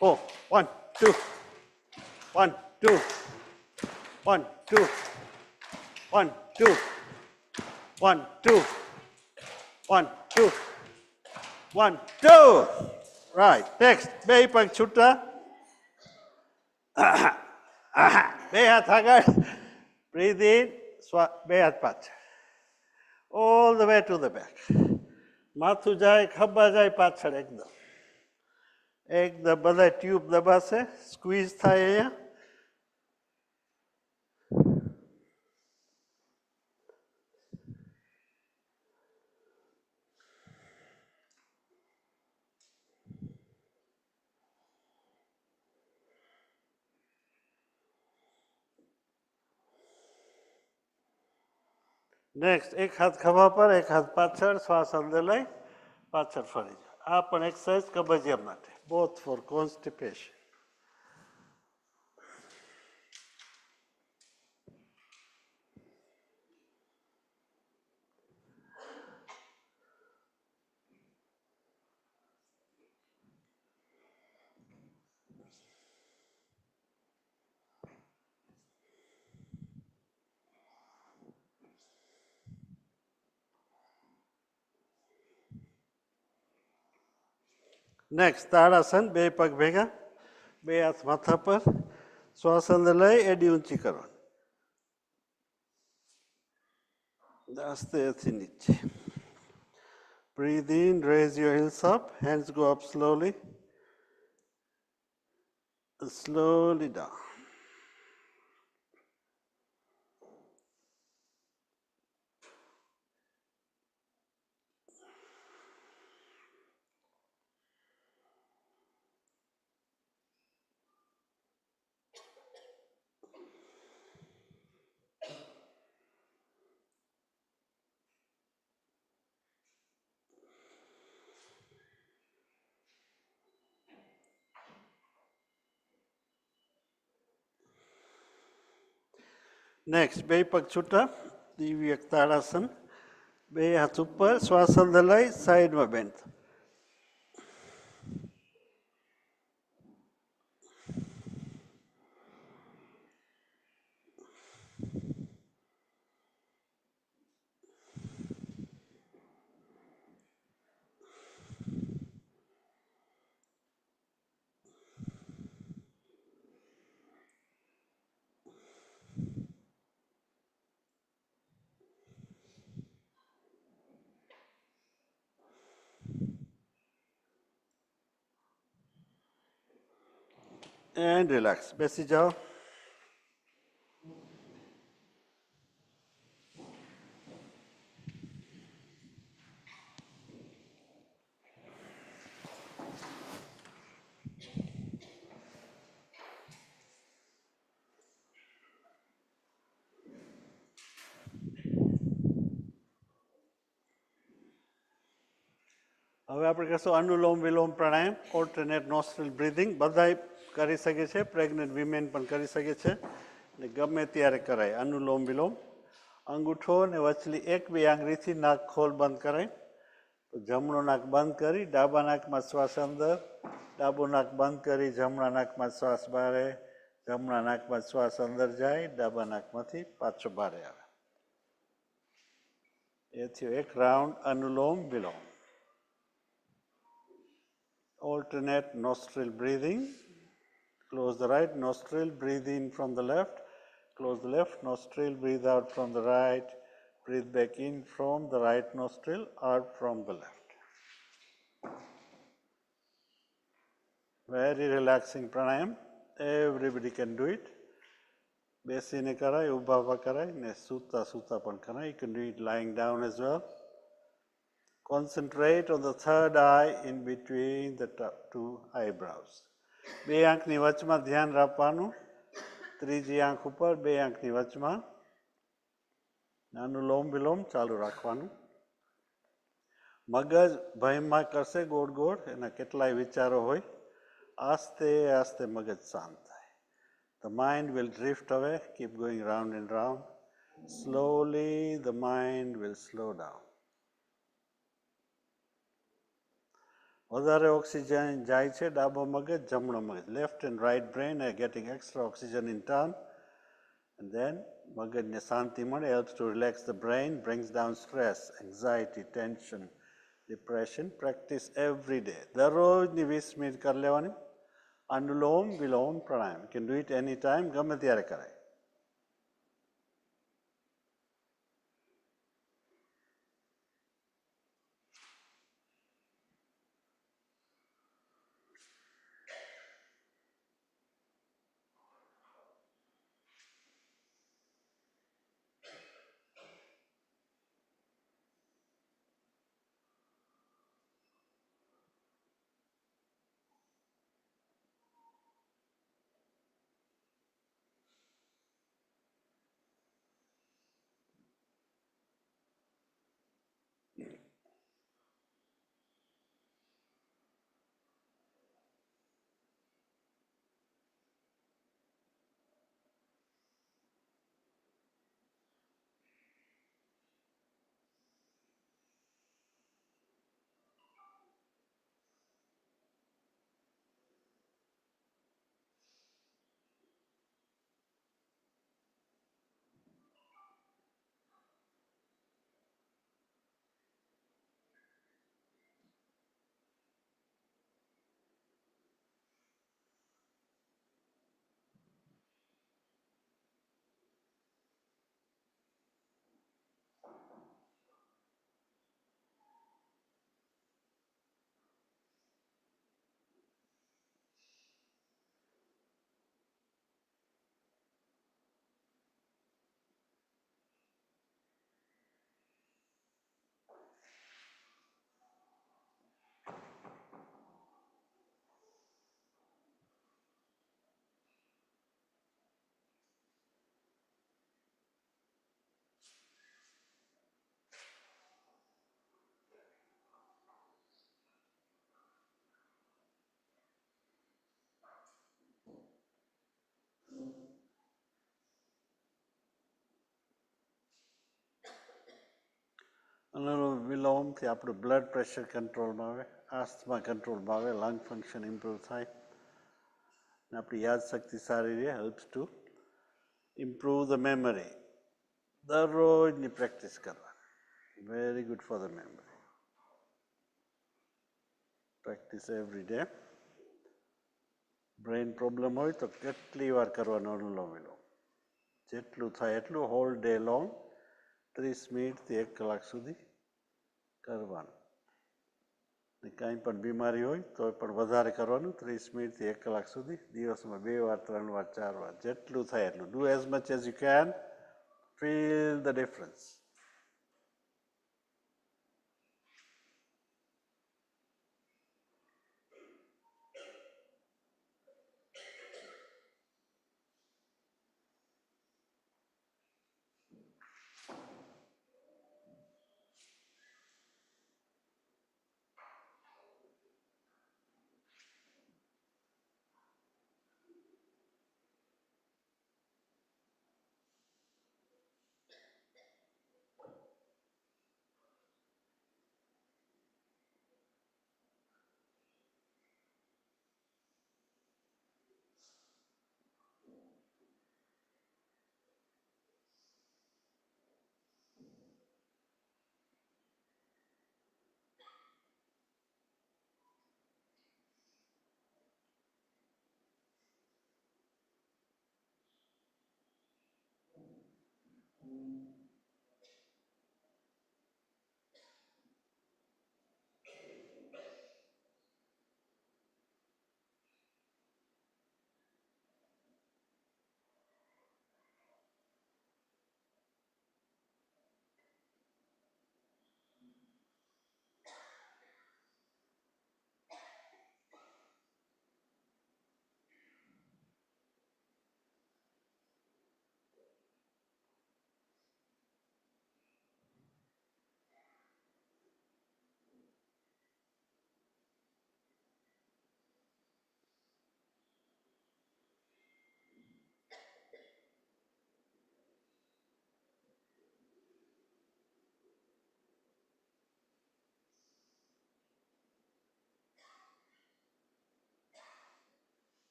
4. 1, 2. 1, 2. 1, 2. 1, 2. 1, 2. 1, 2. 1, 2. Right. Next. બે પગ છૂટા. બે હાથ આગળ. Breathe in. બે હાથ પાછળ. All the way to the back. માથું જાય, ખભા જાય પાછળ એકદમ. એકદમ બધા ટ્યુબ દબાશે, સ્ક્વીઝ થાય અહીંયા. નેક્સ્ટ એક હાથ ખભા પર, એક હાથ પાછળ, શ્વાસ અંદર લઈ પાછળ ફરી જાઓ. આ પણ એક્સરસાઇઝ કબજિયાત માટે, both four constipation. Next tadasana, બે પગ ભેગા, બે હાથ માથા પર, શ્વાસ અંદર લઈ એડી ઊંચી કરવાની. આસ્તેથી નીચે. Breathe in, raise your heels up, hands go up slowly, slowly down. Next બે પગ છૂટા, દિવ્ય તાડાસન, બે હાથ ઉપર, શ્વાસ અંદર લઈ સાઈડમાં બેન્ડ. And relax. બેસી જાઓ. હવે આપણે કહીશું અનુલોમ વિલોમ પ્રાણાયામ, ઓલ્ટરનેટ નોસ્ટ્રલ બ્રીધિંગ. બધા કરી શકે છે, પ્રેગ્નન્ટ વિમેન પણ કરી શકે છે, ને ગમે ત્યારે કરાય અનુલોમ વિલોમ. અંગૂઠો ને વચલી એક બે આંગળીથી નાક ખોલ બંધ કરાય. તો જમણું નાક બંધ કરી ડાબા નાકમાં શ્વાસ અંદર, ડાબું નાક બંધ કરી જમણા નાકમાં શ્વાસ બહાર, જમણા નાકમાં શ્વાસ અંદર જાય, ડાબા નાકમાંથી પાછો બહાર આવે. એ થયો એક round anulom vilom. Alternate nostril breathing. Close the right nostril, breathe in from the left, Close the left nostril, breathe out from the right. Breathe back in from the right nostril, out from the left. Very relaxing pranayam. Everybody can do it. બેસીને કરાય, ઊભા ઊભા કરાય ને સૂતા સૂતા પણ કરાય. You can do it lying down as well. Concentrate on the third eye in between the two eyebrows. બે આંખની વચમાં ધ્યાન રાખવાનું. ત્રીજી આંખ ઉપર, બે આંખની વચમાં. નાનું લોમ વિલોમ ચાલુ રાખવાનું. મગજ ભયમાં કરશે ગોળ ગોળ, એના કેટલાય વિચારો હોય. આસ્તે આસ્તે મગજ શાંત થાય. The mind will drift away, keep going round and round. Slowly the mind will slow down. વધારે ઓક્સિજન જાય છે ડાબો મગજ, જમણો મગજ. Left and right brain are getting extra oxygen in turn. And then મગજને શાંતિ મળે, helps to relax the brain, brings down stress, anxiety, tension, depression. Practice every day. દરરોજની 20 minute કરી લેવાની. અનુલોમ વિલોમ પ્રાણાયામ. You can do it anytime, ગમે ત્યારે કરાય. અનુલોમ વિલોમથી આપણું blood pressure કંટ્રોલમાં આવે, આસ્થમા કંટ્રોલમાં આવે, લંગ ફંક્શન ઇમ્પ્રૂવ થાય અને આપણી યાદશક્તિ સારી રહે. Helps to improve the memory. દરરોજની પ્રેક્ટિસ કરવાની. Very good for the memory. Practice every day. Brain problem હોય તો કેટલી વાર કરવાનો અનુલોમ વિલોમ. જેટલું થાય એટલું હોલ ડે લોંગ 30 મિનિટથી 1 કલાક સુધી કરવાનું. ને કાંઈ પણ બીમારી હોય તો પણ વધારે કરવાનું. 30 મિનિટથી 1 કલાક સુધી, દિવસમાં 2 વાર 3 વાર 4 વાર, જેટલું થાય એટલું. Do as much as you can. Feel the difference.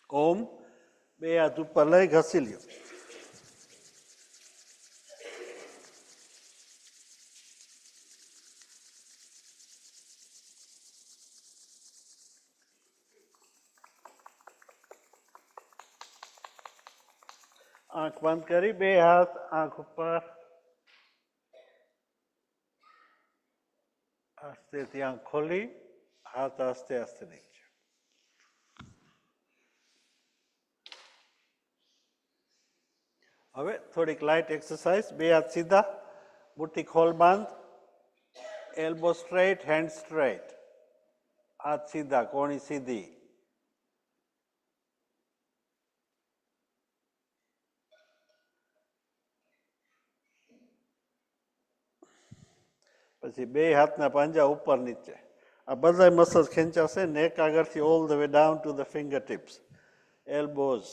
Om. બે હાથ ઉપર લઈ ઘસી લ્યો. આંખ બંધ કરી બે હાથ આંખ ઉપર આસ્તેથી આંખ ખોલી હાથ આસ્તે આસ્તે નીચે. હવે થોડીક લાઇટ એક્સરસાઇઝ. બે હાથ સીધા, મુઠ્ઠી ખોલ બાંધ, એલ્બો સ્ટ્રેટ, હેન્ડ સ્ટ્રેટ, હાથ સીધા, કોણી સીધી. પછી બે હાથના પાંજા ઉપર નીચે. આ બધા મસલ્સ ખેંચાશે. નેક આગળથી all the way down to the finger tips, elbows,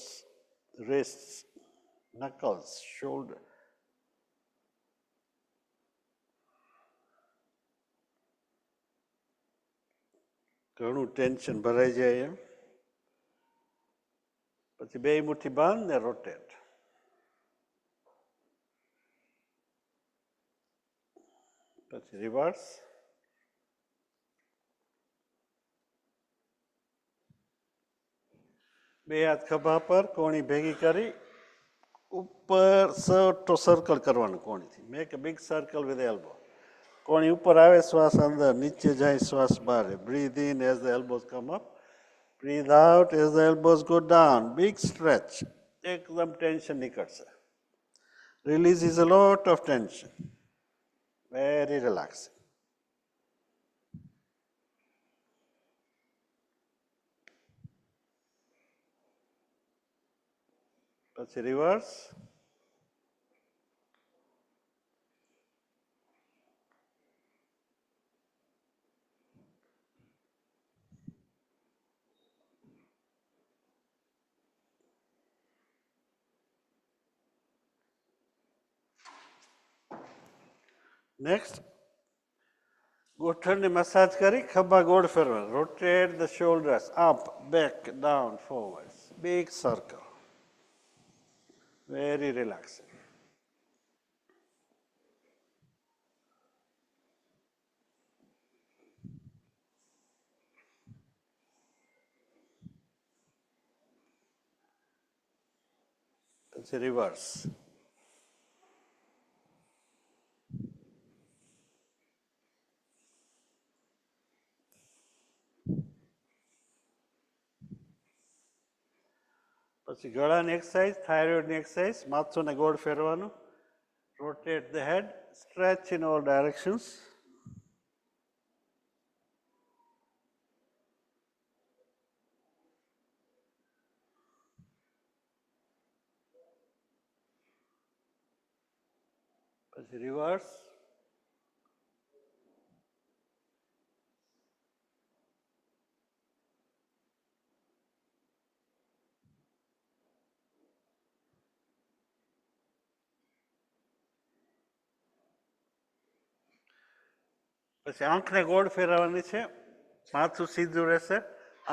wrist, knuckles, shoulder. ઘણું ટેન્શન ભરાઈ જાય એમ. પછી બે મુઠ્ઠી બાંધ ને રોટેટ. પછી રિવર્સ. બે હાથ ખભા પર, કોણી ભેગી કરી ઉપર સર્કલ કરવાનું કોણીથી. Make a big circle with elbow. કોણી ઉપર આવે, શ્વાસ અંદર, નીચે જાય, શ્વાસ બહાર. Breathe in as the elbows come up, breathe out as the elbows go down. Big stretch. એકદમ ટેન્શન નીકળશે. Release is a lot of tension. Very relaxing. પછી રિવર્સ. નેક્સ્ટ, ગોઠણની મસાજ કરી ખભા ગોળ ફેરવા. Rotate the shoulders up, back, down, forward. Big circle. Very relaxing. પછી reverse. પછી ગળાની એક્સરસાઇઝ, થાઇરોઇડની એક્સરસાઇઝ. માથુંને ગોળ ફેરવાનું. Rotate the head, stretch in all directions. પછી રિવર્સ. પછી આંખને ગોળ ફેરવવાની છે. માથું સીધું રહેશે.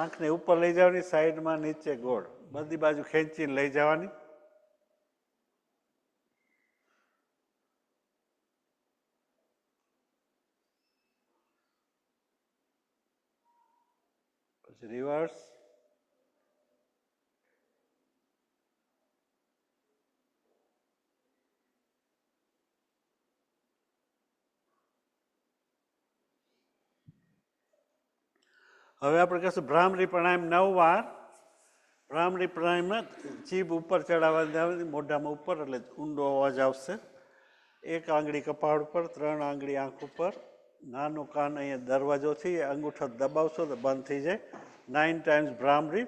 આંખને ઉપર લઈ જવાની, સાઈડમાં નીચે ગોળ, બધી બાજુ ખેંચીને લઈ જવાની. પછી રિવર્સ. હવે આપણે કહીશું ભ્રામરી પ્રાણાયામ 9 વાર. ભ્રામરી પ્રાણાયામમાં જીભ ઉપર ચડાવવાની, મોઢામાં ઉપર, એટલે ઊંડો અવાજ આવશે. એક આંગળી કપાળ ઉપર, 3 આંગળી આંખ ઉપર. નાનું કાન અહીંયા દરવાજો છે, એ અંગૂઠો દબાવશો તો બંધ થઈ જાય. 9 ટાઈમ્સ ભ્રામરી.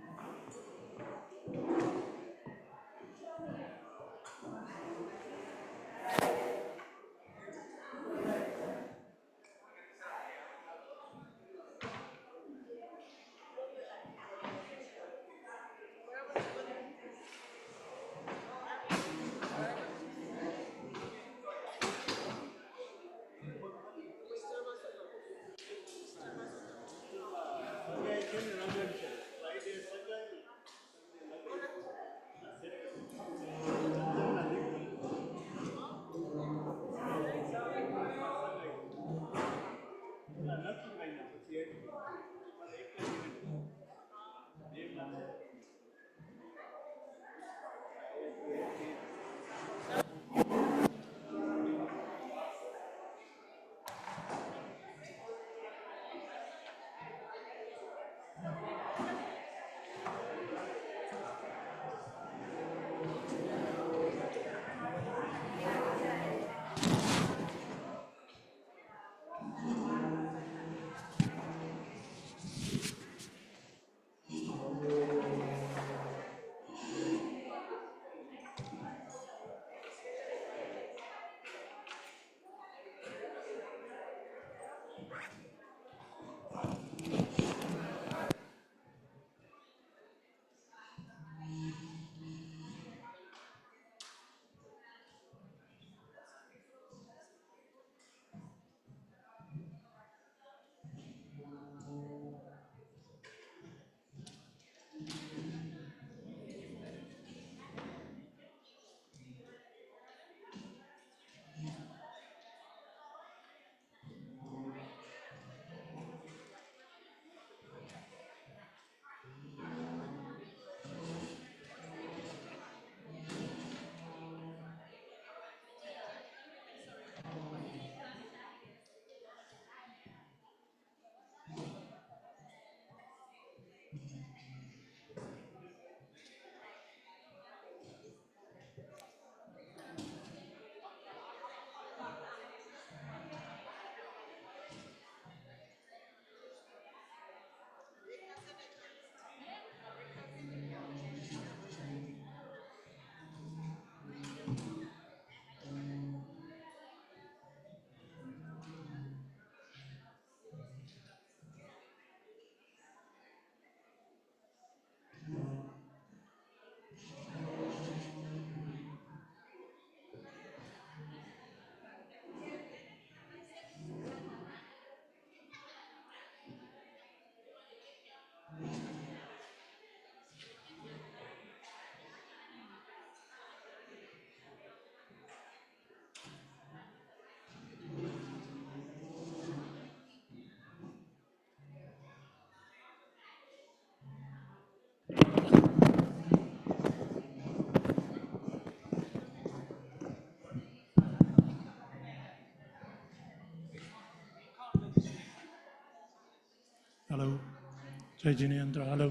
हेलो जय जिनेन्द्र हेलो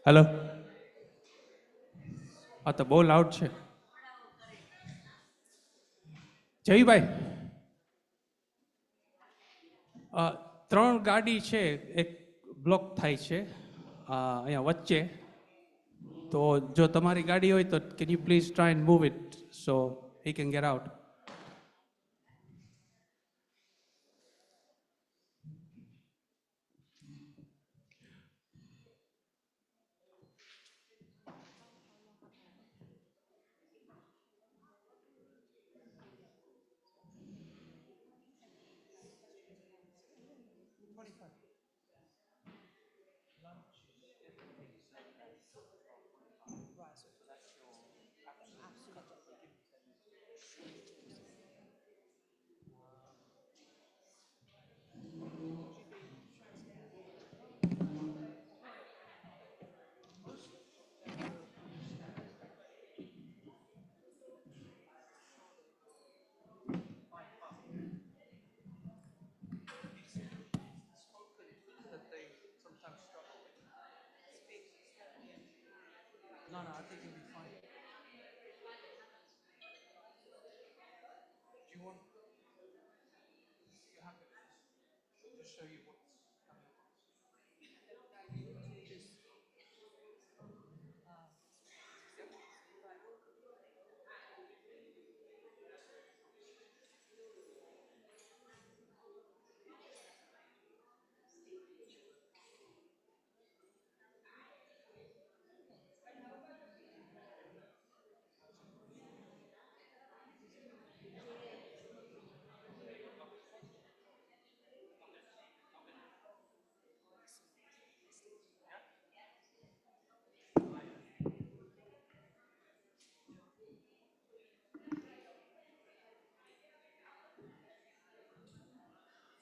હેલો આ તો બહુ લાઉડ છે જયભાઈ ત્રણ ગાડી છે એક બ્લોક થાય છે અહીંયા વચ્ચે તો જો તમારી ગાડી હોય તો can you please try and move it so he can get out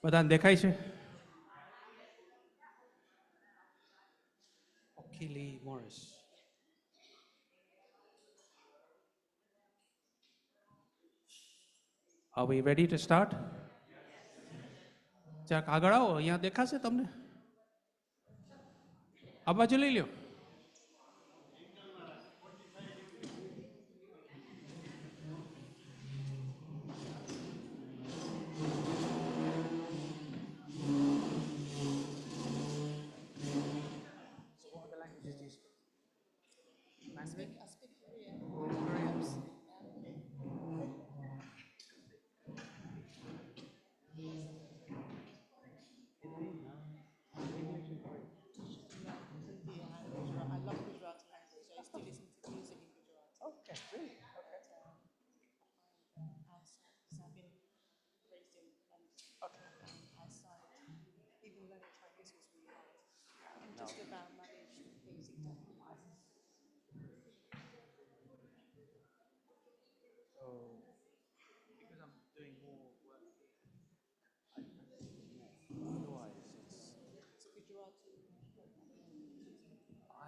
બધાને દેખાય છે ઓકીલી Morris Are we ready to start? જરાક આગળ આવો અહીંયા દેખાશે તમને આ બાજુ લઈ લ્યો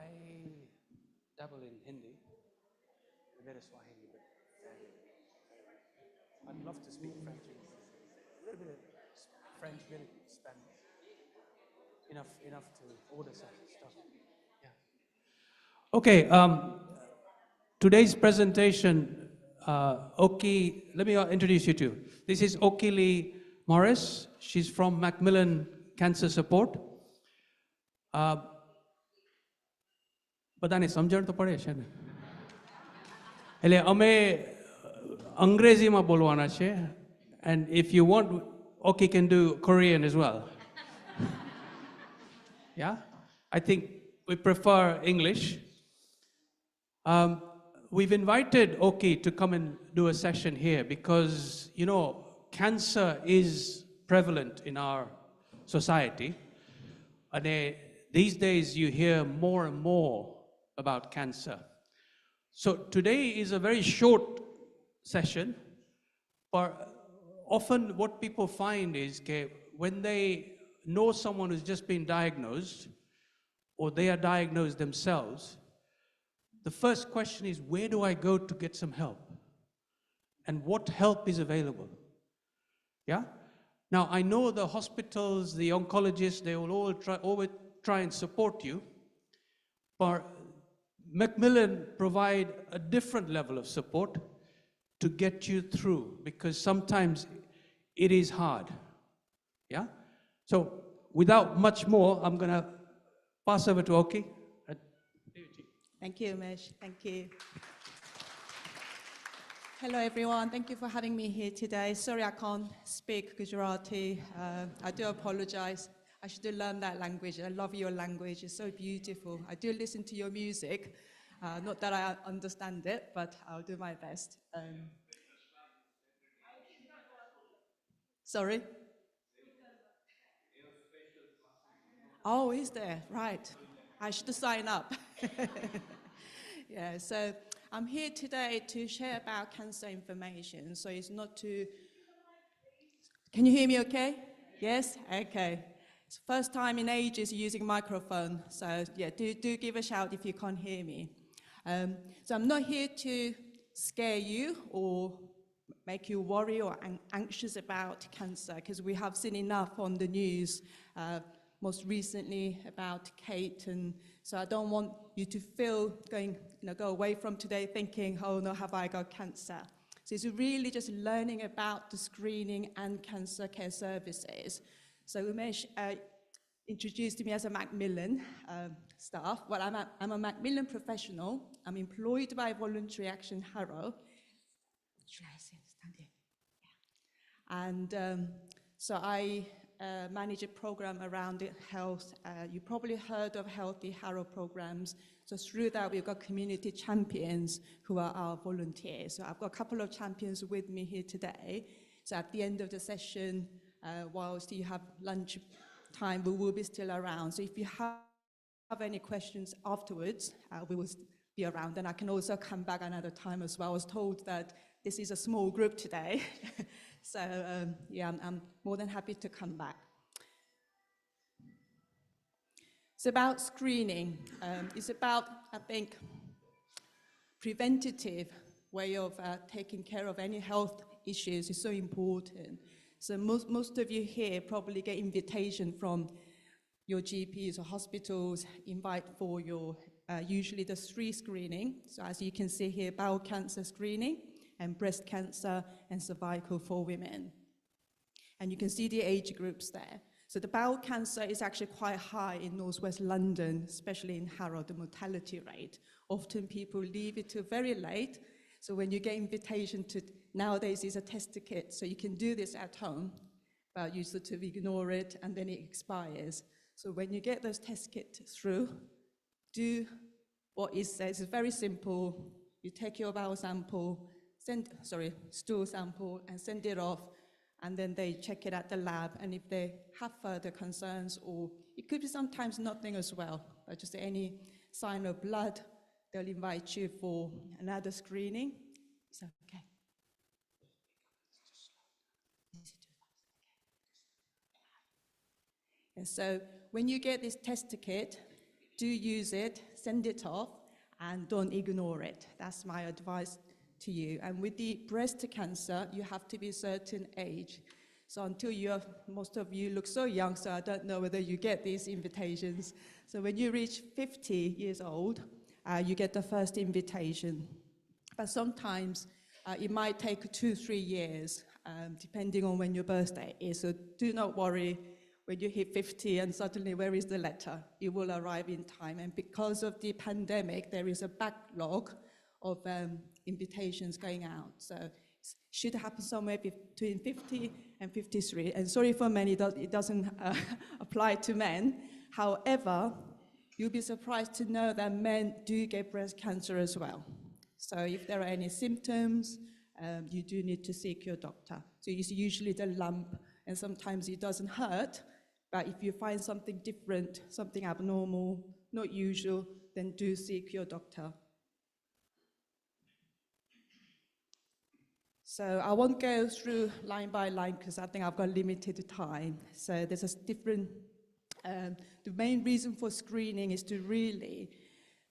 I dabble in Hindi, a bit of Swahili, but I'd love to speak French. French will spend enough to order some stuff. Yeah. Okay. Today's presentation, Oki, let me introduce you to. This is Oki Lee Morris. She's from McMillan Cancer Support. બધાને સમજણ તો પડે છે ને એટલે અમે અંગ્રેજીમાં બોલવાના છે and if you want, Oki can do Korean as well. Yeah? I think we prefer English. We've invited Oki to come and do a session here because, you know, cancer is prevalent in our society. And these days you hear more and more about cancer. So today is a very short session, but often what people find is that when they know someone who's just been diagnosed, or they are diagnosed themselves, the first question is, where do I go to get some help? And what help is available? Yeah? Now, I know the hospitals, the oncologists, they will always try and support you, but McMillan provide a different level of support to get you through, because sometimes it is hard. Yeah? So, without much more, I'm going to pass over to Oki. Thank you, Umesh. Thank you. Hello, everyone. Thank you for having me here today. Sorry I can't speak Gujarati. I do apologize. I should have learned that language. I love your language. It's so beautiful. I do listen to your music. Not that I understand it, but I'll do my best. Sorry? Oh, is there? Right. I should sign up. Yeah, so I'm here today to share about cancer information. So it's not to... Can you hear me okay? Yes? Okay. It's the first time in ages using microphone. So yeah, do give a shout if you can't hear me. So I'm not here to scare you or make you worry or anxious about cancer, because we have seen enough on the news, most recently about Kate, and so I don't want you to feel go away from today thinking, oh no, have I got cancer? So it's really just learning about the screening and cancer care services. So Umesh introduced me as a McMillan staff. Well, I'm a McMillan professional. I'm employed by Voluntary Action Harrow. Should I stand here? Yeah. And so I manage a program around health. You probably heard of Healthy Harrow programs. So through that, we've got community champions who are our volunteers. So I've got a couple of champions with me here today. So at the end of the session, whilst you have lunch time, we will be still around. So if you have any questions afterwards, we will be around. And I can also come back another time as well. I was told that this is a small group today. So yeah, I'm more than happy to come back. It's about screening. It's about, I think, preventative way of taking care of any health issues is so important. So most of you here probably get invitation from your GPs or hospitals, invite for your, usually there's 3 screening. So as you can see here, bowel cancer screening, and breast cancer and cervical for women. And you can see the age groups there. So the bowel cancer is actually quite high in northwest London, especially in Harrow, the mortality rate. Often people leave it till very late. So when you get invitation to, nowadays is a test kit, so you can do this at home, but you sort of ignore it and then it expires. So when you get those test kits through, do what it says. It's very simple. You take your bowel sample, stool sample, and send it off, and then they check it at the lab, and if they have further concerns, or it could be sometimes nothing as well, but just any sign of blood, they'll invite you for another screening. Is that okay? And so when you get this test kit, do use it, send it off, and don't ignore it. That's my advice to you. And with the breast cancer, you have to be a certain age. So most of you look so young, so I don't know whether you get these invitations. So when you reach 50 years old, you get the first invitation. But sometimes it might take 2-3 years, depending on when your birthday is. So do not worry when you hit 50 and suddenly where is the letter? It will arrive in time. And because of the pandemic, there is a backlog of invitations going out. So it should happen somewhere between 50 and 53. And sorry for men, it doesn't apply to men. However, you'll be surprised to know that men do get breast cancer as well. So if there are any symptoms, you do need to seek your doctor. So it's usually the lump, and sometimes it doesn't hurt, but if you find something different, something abnormal, not usual, then do seek your doctor. So I won't go through line by line because I think I've got limited time. So there's a different, the main reason for screening is to really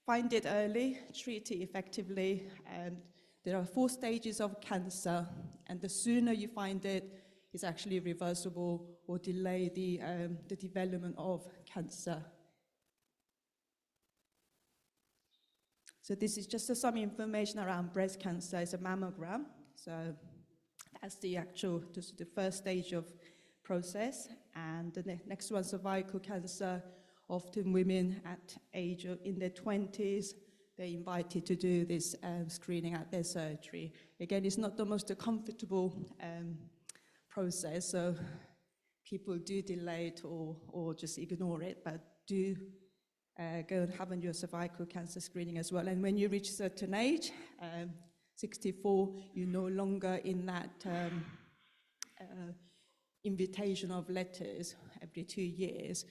find it early, treat it effectively, and there are 4 stages of cancer, and the sooner you find it, it's actually reversible or delay the development of cancer. So this is just some information around breast cancer. It's a mammogram. So that's the actual, just the first stage of process. And the next one, cervical cancer. Often women at age in their 20s, they're invited to do this screening at their surgery. Again, it's not the most comfortable process, so people do delay it or just ignore it, but do go and have your cervical cancer screening as well. And when you reach a certain age, 64, you're no longer in that invitation of letters every 2 years.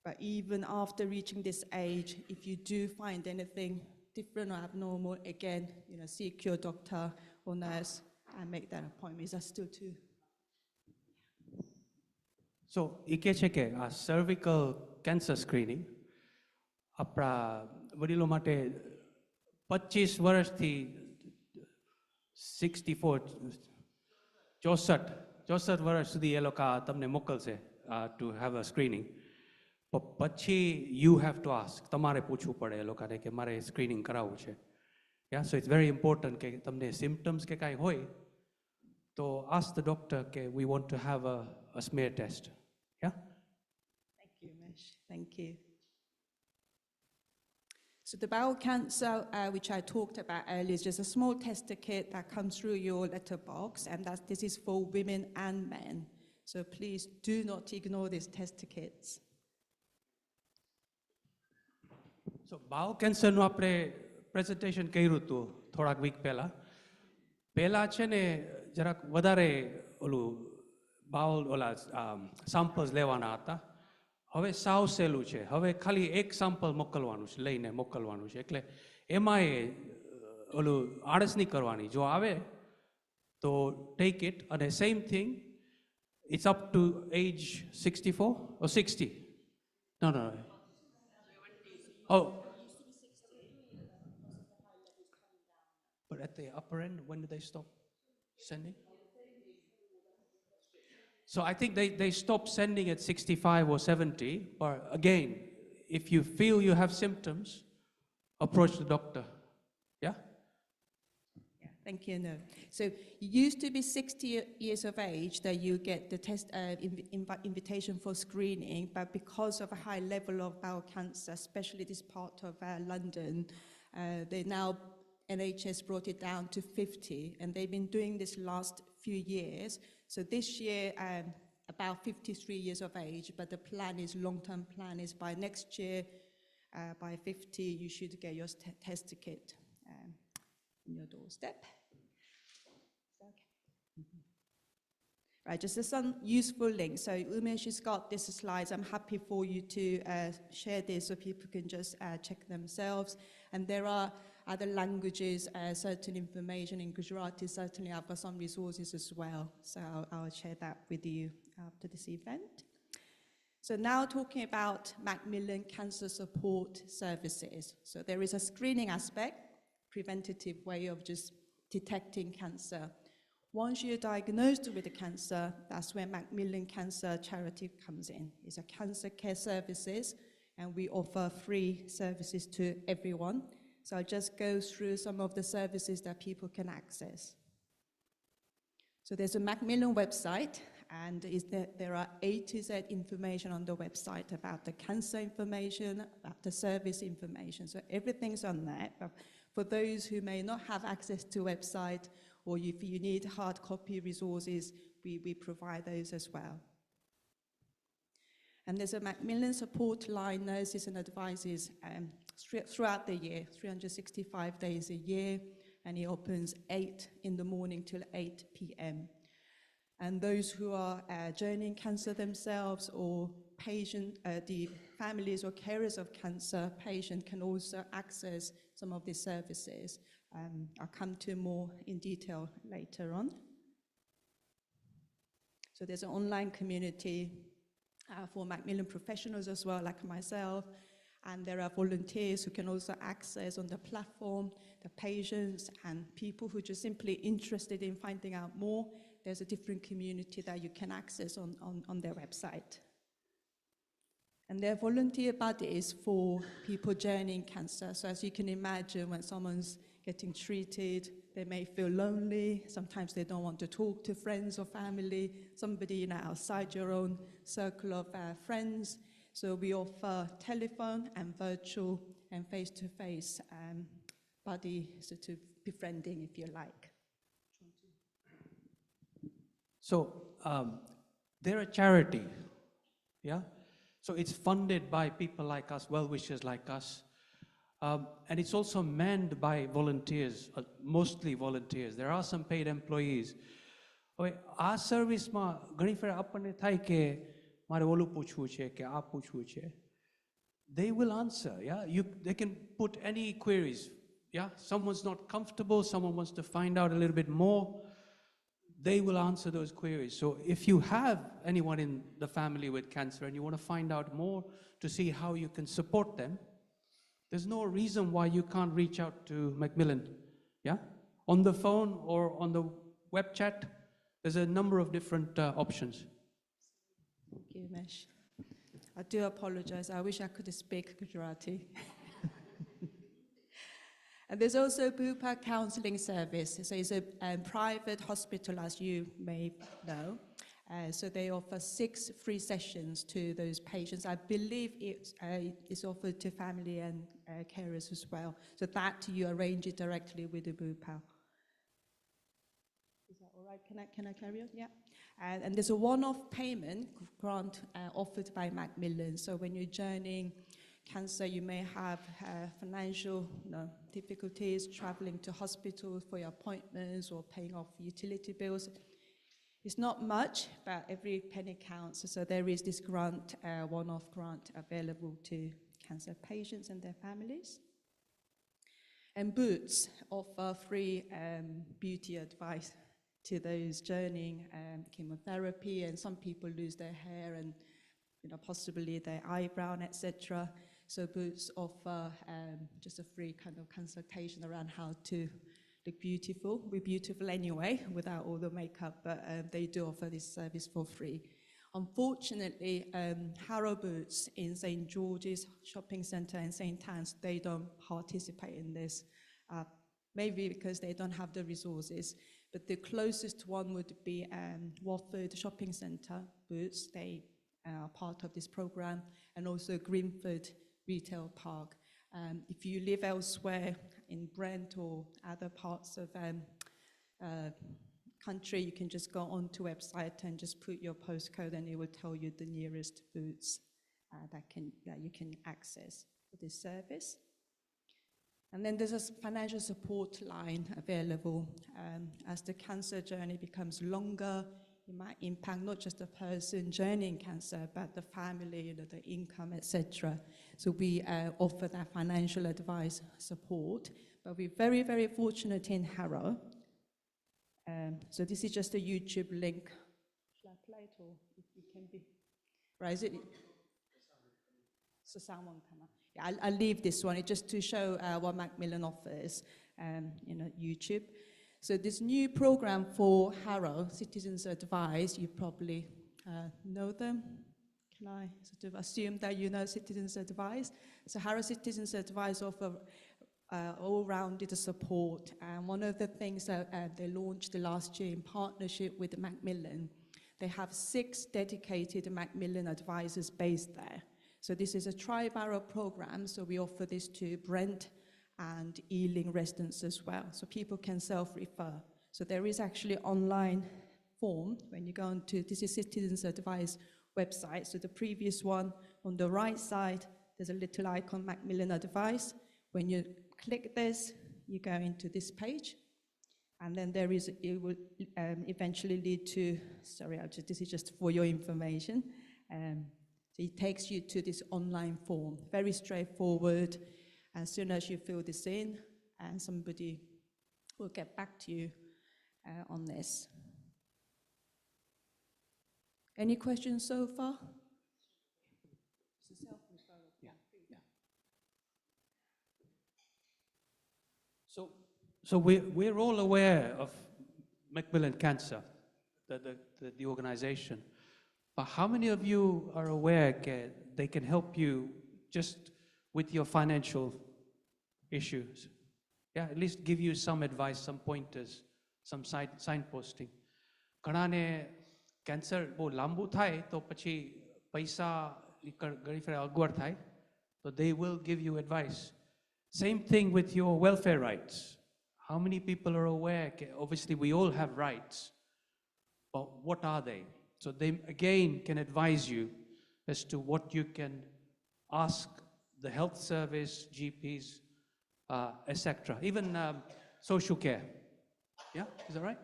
But even after reaching this age, if you do find anything different or abnormal, again, seek your doctor or nurse and make that appointment. Is that still too? So, ike છે કે આ cervical cancer screening આપણા વડીલો માટે 25 વર્ષથી 64 વર્ષ સુધી એ લોકો તમને મોકલશે to have a screening. પછી you have to ask, તમારે પૂછવું પડે એ લોકોને કે મારે સ્ક્રીનિંગ કરાવવું છે. Yeah, so it's very important કે તમને symptoms કે કાંઈ હોય તો ask the doctor કે we want to have a smear test. Yeah? Thank you, Mesh. Thank you. So the bowel cancer, which I talked about earlier, is just a small tester kit that comes through your letterbox, and this is for women and men. So please do not ignore these tester kits. So bowel cancerનું આપણે presentation કર્યું હતું થોડાક week પહેલા છે ને જરાક વધારે ઓલું બાઉલ samples લેવાના હતા. હવે સાવ સહેલું છે. હવે ખાલી એક સામ્પલ લઈને મોકલવાનું છે. એટલે એમાંય ઓલું આળસ નહીં કરવાની. જો આવે તો take it, અને same thing, it's up to age 64 or 60. No. Oh. But at the upper end, when do they stop sending? So I think they stop sending at 65 or 70. But again, if you feel you have symptoms, approach the doctor. Yeah? Yeah, thank you. No. So it used to be 60 years of age that you get the test invitation for screening, but because of a high level of bowel cancer, especially this part of London, they now NHS brought it down to 50, and they've been doing this last few years. So this year, about 53 years of age, but the long-term plan is by next year, by 50, you should get your test kit in your doorstep. Okay. Right, just some useful links. So Umesh has got these slides. I'm happy for you to share this so people can just check themselves. And there are other languages, certain information in Gujarati. Certainly I've got some resources as well. So I'll share that with you after this event. So now talking about McMillan Cancer Support Services. So there is a screening aspect, preventative way of just detecting cancer. Once you're diagnosed with the cancer, that's where McMillan Cancer Charity comes in. It's a cancer care services, and we offer free services to everyone. So I'll just go through some of the services that people can access. So there's a McMillan website, and there are A to Z information on the website about the cancer information, about the service information. So everything's on there. But for those who may not have access to website, or if you need hard copy resources, we provide those as well. And there's a McMillan support line, nurses and advisors throughout the year, 365 days a year, and it opens 8 in the morning till 8 p.m. And those who are journeying cancer themselves, or the families or carers of cancer patients can also access some of these services. I'll come to more in detail later on. So there's an online community for McMillan professionals as well, like myself, and there are volunteers who can also access on the platform, the patients and people who are just simply interested in finding out more. There's a different community that you can access on their website. And there are volunteer buddies for people journeying cancer. So as you can imagine, when someone's getting treated, they may feel lonely. Sometimes they don't want to talk to friends or family, somebody outside your own circle of friends. So we offer telephone and virtual and face-to-face buddy sort of befriending, if you like. So they're a charity, yeah? So it's funded by people like us, well-wishers like us. And it's also manned by volunteers, mostly volunteers. There are some paid employees. Our service ma ઘણી ફેર આપણને થાય કે મારે ઓલું પૂછવું છે કે આ પૂછવું છે. They will answer, yeah? They can put any queries, yeah? Someone's not comfortable, someone wants to find out a little bit more, they will answer those queries. So if you have anyone in the family with cancer and you want to find out more to see how you can support them, there's no reason why you can't reach out to McMillan, yeah? On the phone or on the web chat, there's a number of different options. Thank you, Mesh. I do apologize. I wish I could speak Gujarati. And there's also Bupa Counselling Service. So it's a private hospital, as you may know. So they offer 6 free sessions to those patients. I believe it's offered to family and carers as well. So that you arrange it directly with the Bupa. Is that all right? Can I carry on? Yeah. And there's a one-off payment grant offered by McMillan. So when you're journeying cancer, you may have financial difficulties traveling to hospitals for your appointments or paying off utility bills. It's not much, but every penny counts. So there is this grant, one-off grant available to cancer patients and their families. And Boots offer free beauty advice to those journeying chemotherapy, and some people lose their hair and possibly their eyebrow, etc. So Boots offer just a free kind of consultation around how to look beautiful. We're beautiful anyway without all the makeup, but they do offer this service for free. Unfortunately, Harrow Boots in St. George's Shopping Centre in St. Anne's, they don't participate in this, maybe because they don't have the resources. But the closest one would be Watford Shopping Centre Boots. They are part of this program, and also Grimford Retail Park. If you live elsewhere in Brent or other parts of country, you can just go onto website and just put your postcode, and it will tell you the nearest Boots that you can access for this service. And then there's a financial support line available. As the cancer journey becomes longer, it might impact not just the person journeying cancer, but the family, the income, etc. So we offer that financial advice support. But we're very, very fortunate in Harrow. So this is just a YouTube link. Shall I play it, or it can be? Right, is it? So someone come up. Yeah, I'll leave this one just to show what McMillan offers, YouTube. So this new program for Harrow, Citizens Advice, you probably know them. Can I sort of assume that you know Citizens Advice? So Harrow Citizens Advice offer all-rounded support. And one of the things that they launched last year in partnership with McMillan, they have 6 dedicated McMillan advisors based there. So this is a tri-barrow program, so we offer this to Brent and Ealing residents as well, so people can self-refer. So there is actually an online form when you go onto, this is Citizens Advice website, so the previous one on the right side, there's a little icon, McMillan Advice. When you click this, you go into this page, and then there is, it will eventually lead to, sorry, this is just for your information. So it takes you to this online form, very straightforward. As soon as you fill this in, and somebody will get back to you on this. Any questions so far? So we're all aware of McMillan Cancer, the organization. But how many of you are aware they can help you just with your financial issues? Yeah, at least give you some advice, some pointers, some signposting. ઘણાને cancer બહુ લાંબુ થાય તો પછી પૈસા ઘણી ફેર અગવડ થાય તો they will give you advice. Same thing with your welfare rights. How many people are aware? Obviously, we all have rights, but what are they? So they, again, can advise you as to what you can ask the health service, GPs, etc. Even social care. Yeah, is that right?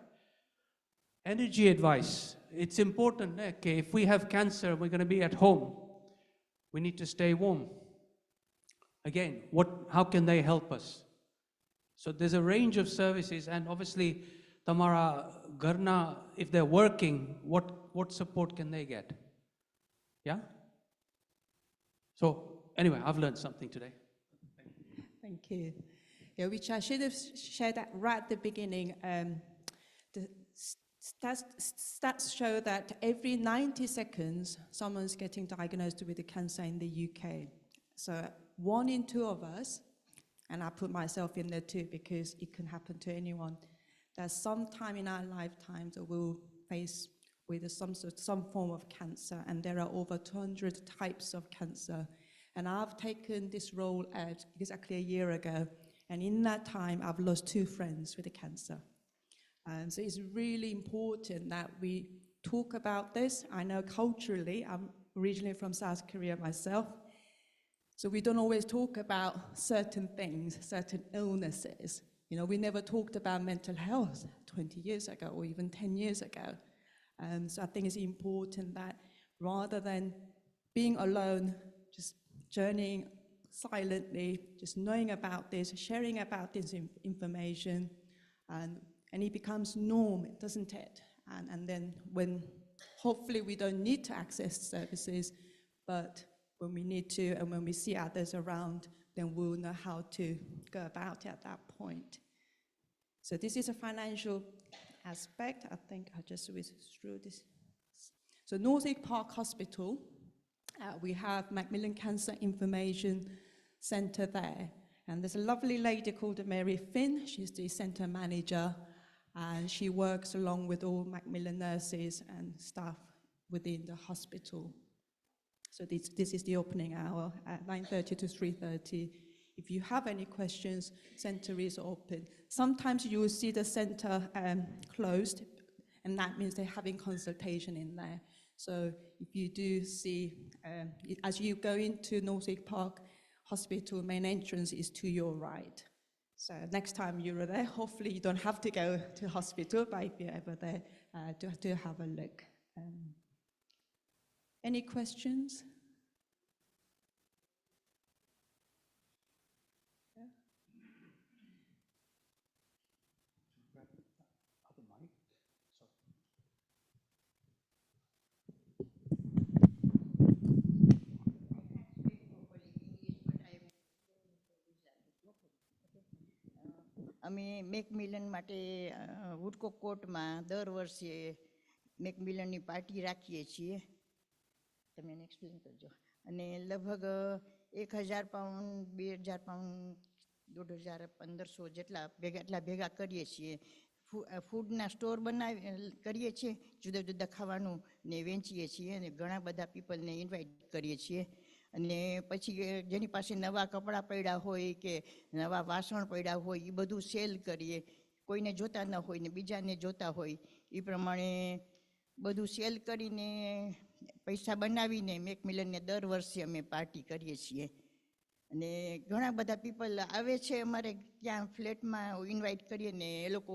Energy advice. It's important. Okay, if we have cancer, we're going to be at home. We need to stay warm. Again, how can they help us? So there's a range of services, and obviously, Tamara Garna, if they're working, what support can they get? Yeah? So anyway, I've learned something today. Thank you. Yeah, which I should have shared that right at the beginning. The stats show that every 90 seconds, someone's getting diagnosed with a cancer in the UK. So 1 in 2 of us, and I put myself in there too because it can happen to anyone, that sometime in our lifetimes we'll face with some form of cancer, and there are over 200 types of cancer. And I've taken this role at exactly a year ago, and in that time I've lost 2 friends with the cancer. So it's really important that we talk about this. I know culturally, I'm originally from South Korea myself, so we don't always talk about certain things, certain illnesses. You know, we never talked about mental health 20 years ago or even 10 years ago. So I think it's important that rather than being alone, just journeying silently, just knowing about this, sharing about this information, and it becomes norm, doesn't it? And then when hopefully we don't need to access services, but when we need to and when we see others around, then we'll know how to go about it at that point. So this is a financial aspect. I think I just withdrew this. So Northwick Park Hospital, we have Macmillan Cancer Information Centre there. And there's a lovely lady called Mary Finn. She's the centre manager, and she works along with all Macmillan nurses and staff within the hospital. So this is the opening hour at 9:30 to 3:30. If you have any questions, centre is open. Sometimes you will see the centre closed, and that means they're having consultation in there. So if you do see, as you go into Northwick Park Hospital, main entrance is to your right. So next time you're there, hopefully you don't have to go to hospital, but if you're ever there, do have a look. Any questions? અમે મેકમિલન માટે woodcock કોર્ટમાં દર વર્ષે મેકમિલનની party રાખીએ છીએ. તમે એને explain કરજો. અને લગભગ 1000 પાઉન્ડ, 2000 પાઉન્ડ, 2500, 1500 જેટલા ભેગા કરીએ છીએ. ફૂડના સ્ટોર કરીએ છીએ, જુદા જુદા ખાવાનું ને વેચીએ છીએ અને ઘણા બધા પીપલને ઇન્વાઇટ કરીએ છીએ. અને પછી જેની પાસે નવા કપડાં પડ્યા હોય કે નવા વાસણ પડ્યા હોય એ બધું સેલ કરીએ. કોઈને જોતા ન હોય ને બીજાને જોતા હોય એ પ્રમાણે બધું સેલ કરીને પૈસા બનાવીને મેકમિલનને દર વર્ષે અમે પાર્ટી કરીએ છીએ. અને ઘણા બધા પીપલ આવે છે અમારે ત્યાં ફ્લેટમાં ઇન્વાઇટ કરીએ ને એ લોકો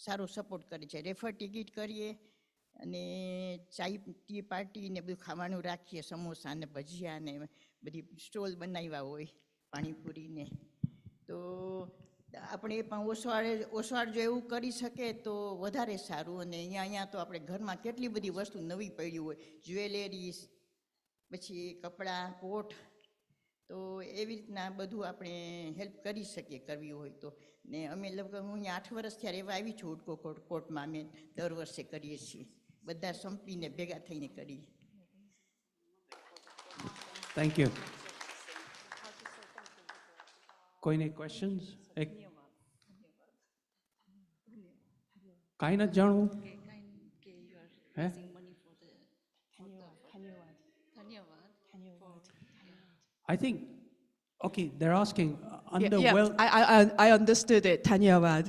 સારો સપોર્ટ કરે છે. રેફર ટિકિટ કરીએ અને ચાય ટી પાર્ટી ને બધું ખાવાનું રાખીએ, સમોસા ને ભજીયા ને બધી સ્ટોલ બનાવ્યા હોય, પાણીપુરીને. તો આપણે પણ ઓસવાળ જો એવું કરી શકે તો વધારે સારું. અને અહીંયા તો આપણે ઘરમાં કેટલી બધી વસ્તુ નવી પડી હોય, જ્વેલરીઝ, પછી કપડાં, કોટ, તો એવી રીતના બધું આપણે હેલ્પ કરી શકીએ કરવી હોય તો. ને અમે લગભગ હું અહીંયા 8 વર્ષથી રહેવા આવી છું ઉડકો કોર્ટમાં. અમે દર વર્ષે કરીએ છીએ, બધા સંપીને ભેગા થઈને કરીએ. Thank you. કોઈને ક્વેશ્ચન્સ? કાંઈ નથી જાણવું? હે? I think, okay, they're asking under I understood it. Dhanyawad.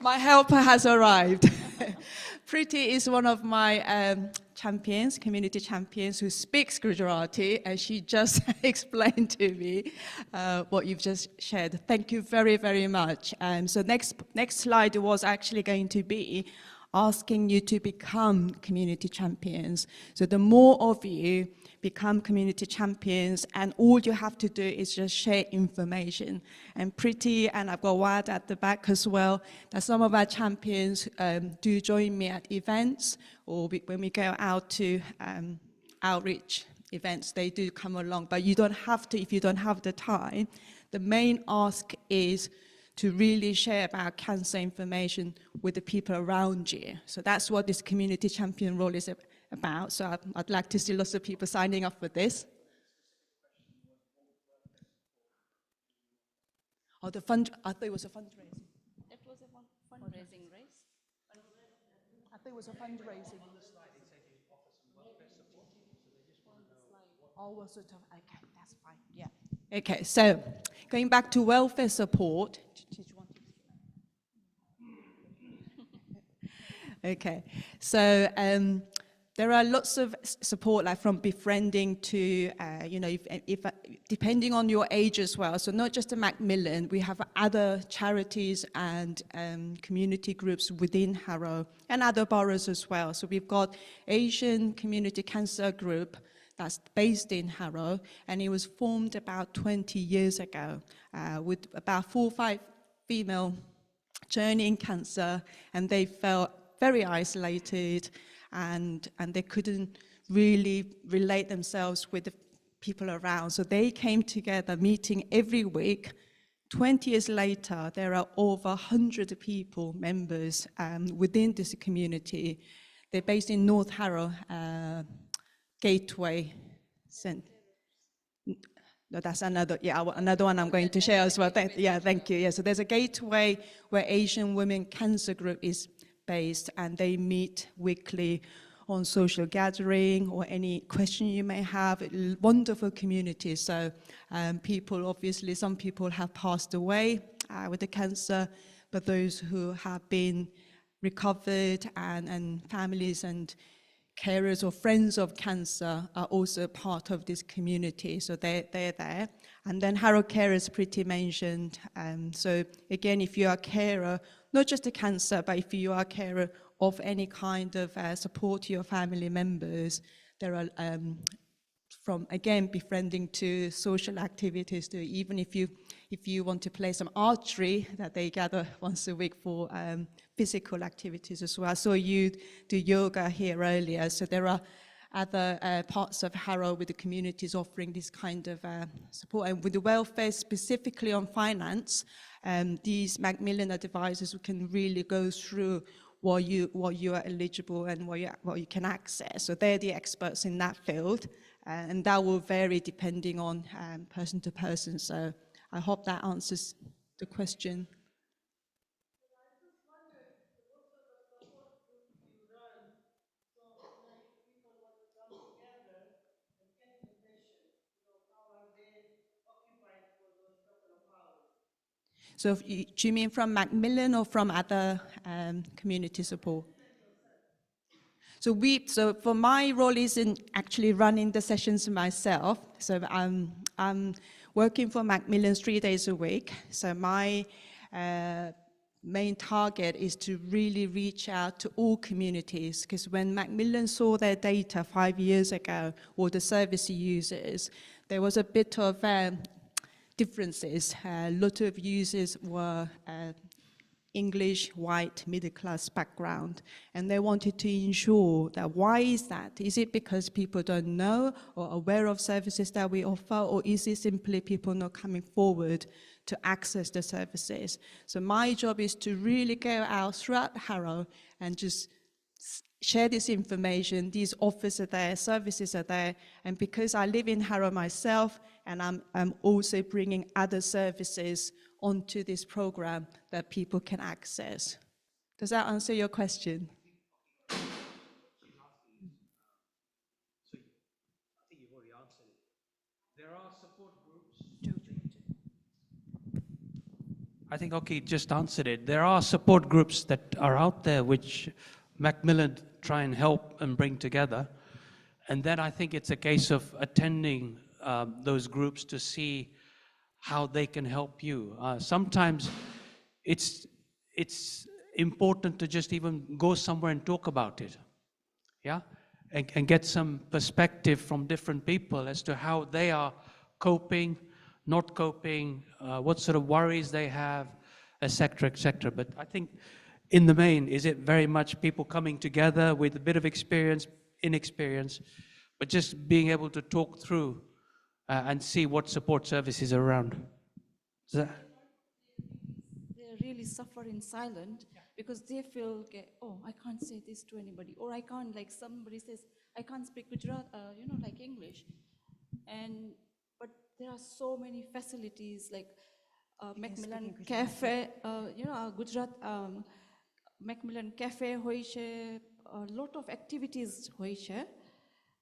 My helper has arrived. Priti is one of my champions, community champions, who speaks Gujarati, and she just explained to me what you've just shared. Thank you very, very much. So next slide was actually going to be asking you to become community champions. So the more of you become community champions, and all you have to do is just share information. And Priti, and I've got Wad at the back as well, that some of our champions do join me at events, or when we go out to outreach events, they do come along. But you don't have to if you don't have the time. The main ask is to really share about cancer information with the people around you. So that's what this community champion role is about. So I'd like to see lots of people signing up for this. Oh, I thought it was a fundraising. That was a fundraising race. I thought it was a fundraising. Oh, was it? Okay, that's fine. Yeah. Okay, so going back to welfare support. Did you want to? Okay, so there are lots of support, like from befriending to, if depending on your age as well. So not just the McMillan, we have other charities and community groups within Harrow and other boroughs as well. So we've got Asian Community Cancer Group that's based in Harrow, and it was formed about 20 years ago with about 4 or 5 female journeying cancer, and they felt very isolated, and they couldn't really relate themselves with the people around. So they came together, meeting every week. 20 years later, there are over 100 people, members within this community. They're based in North Harrow, Gateway. No, that's another one I'm going to share as well. Thank you. Yeah, so there's a Gateway where Asian Women Cancer Group is based, and they meet weekly on social gathering or any question you may have. Wonderful community. So people, obviously, some people have passed away with the cancer, but those who have been recovered and families and carers or friends of cancer are also part of this community, so they're there. And then Harrow Carers Pretty mentioned, so again, if you are a carer, not just a cancer, but if you are a carer of any kind of support to your family members, there are from, again, befriending to social activities, to even if you want to play some archery, that they gather once a week for physical activities as well. I saw you do yoga here earlier, so there are other parts of Harrow with the communities offering this kind of support. And with the welfare specifically on finance, these McMillan advisors can really go through what you are eligible and what you can access. So they're the experts in that field, and that will vary depending on person to person. So I hope that answers the question. So do you mean from McMillan or from other community support? So for my role is in actually running the sessions myself. So I'm working for McMillan 3 days a week. So my main target is to really reach out to all communities, because when McMillan saw their data 5 years ago, or the service users, there was a bit of differences. A lot of users were English, white, middle-class background, and they wanted to ensure that why is that? Is it because people don't know or aware of services that we offer, or is it simply people not coming forward to access the services? So my job is to really go out throughout Harrow and just share this information. These offers are there, services are there, and because I live in Harrow myself, and I'm also bringing other services onto this program that people can access. Does that answer your question? There are support groups. I think Oki just answered it. There are support groups that are out there which Macmillan try and help and bring together. And then I think it's a case of attending those groups to see how they can help you. Sometimes it's important to just even go somewhere and talk about it, yeah, and get some perspective from different people as to how they are coping, not coping, what sort of worries they have, etc., etc. But I think in the main, is it very much people coming together with a bit of experience, inexperience, but just being able to talk through and see what support services are around. Is that? They really suffer in silence because they feel, okay, oh, I can't say this to anybody, or I can't, like somebody says, I can't speak Gujarat, like English. But there are so many facilities like Macmillan Cafe, Gujarat Macmillan Cafe હોય છે, a lot of activities હોય છે,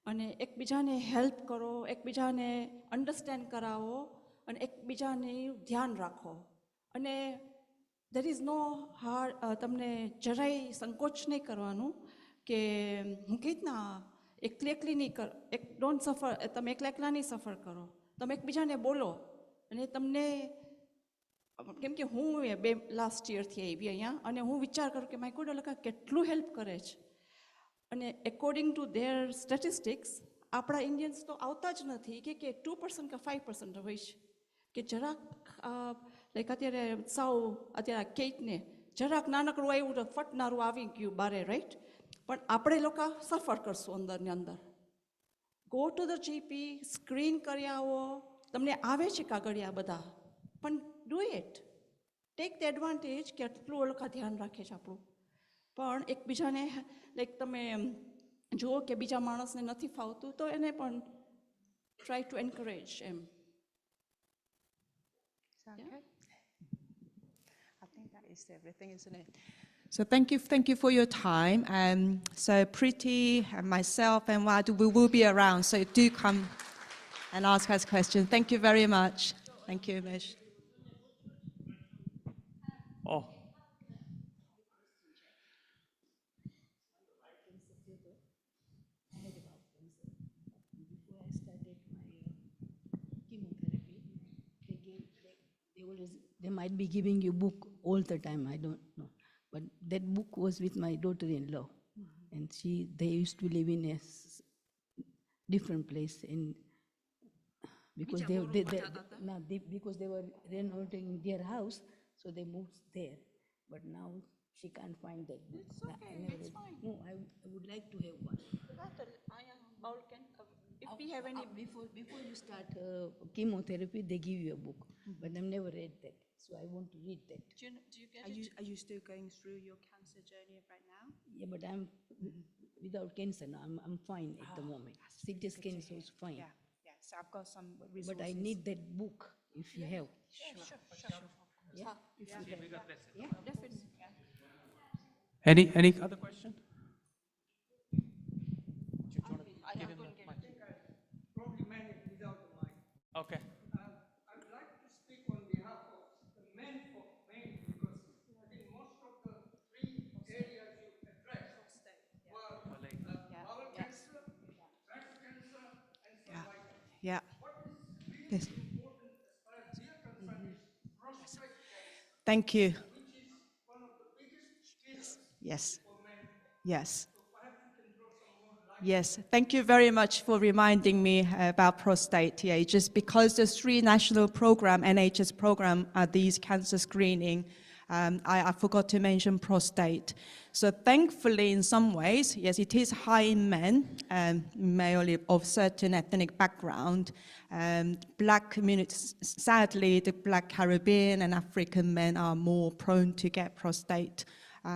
અને એકબીજાને help કરો, એકબીજાને understand કરાવો, અને એકબીજાને ધ્યાન રાખો. અને there is no hard, તમને જરાય સંકોચ નહીં કરવાનું કે હું કઈ રીતના એકલી નહીં કર, ડોન્ટ સફર, તમે એકલા નહીં સફર કરો, તમે એકબીજાને બોલો. અને તમને કેમ કે હું લાસ્ટ યરથી આવી અહીંયા, અને હું વિચાર કરું કે માય ગોડ, લોકો કેટલું હેલ્પ કરે છે. અને એકોર્ડિંગ ટુ ધેર સ્ટેટિસ્ટિક્સ આપણા ઇન્ડિયન્સ તો આવતા જ નથી, કે 2% કે 5% હોય છે, કે જરાક લાઈક અત્યારે સાવ અત્યારે કેટને જરાક નાનકડું આવ્યું તો ફટનારું આવી ગયું બારે, રાઈટ? પણ આપણે લોકો સફર કરશું અંદરની અંદર. Go to the GP, screen કરી આવો, તમને આવે છે કાગળિયા બધા, પણ do it, take the advantage કે આટલું લોકો ધ્યાન રાખે છે આપણું. પણ એકબીજાને લાઈક તમે જુઓ કે બીજા માણસને નથી ફાવતું તો એને પણ try to encourage them. Okay. I think that is everything, isn't it? So thank you for your time. So Priti and myself and Wadu, we will be around, so do come and ask us questions. Thank you very much. Thank you, Mish. Oh. Before I started my chemotherapy, they might be giving you book all the time, I don't know. But that book was with my daughter-in-law, and they used to live in a different place because because they were renovating their house, so they moved there. But now she can't find that book. It's okay, it's fine. No, I would like to have one. I am If we have any, Before you start chemotherapy, they give you a book, but I've never read that, so I want to read that. do you get Are it? you still going through your cancer journey right now? Yeah, but I'm without cancer now. I'm fine at the moment. CT scan is also fine. Yeah, yeah. So I've got some resources. But I need that book if you have. Sure. Yeah? If you have. Yeah? Definitely. Any other question? Probably manage without the mic. Okay. I would like to speak on behalf of the men mainly because I think most of the three areas you addressed were bowel cancer, breast cancer, and cervical. Yeah. What is really important as far as we are concerned is prostate cancer, Thank you. which is one of the biggest killers Yes. for men. Yes. So perhaps you can throw some more light. Yes, thank you very much for reminding me about prostate. Yeah, just because there's 3 national program, NHS program, are these cancer screening, I forgot to mention prostate. So thankfully, in some ways, yes, it is high in men, mainly of certain ethnic background. Black communities, sadly, the Black Caribbean and African men are more prone to get prostate.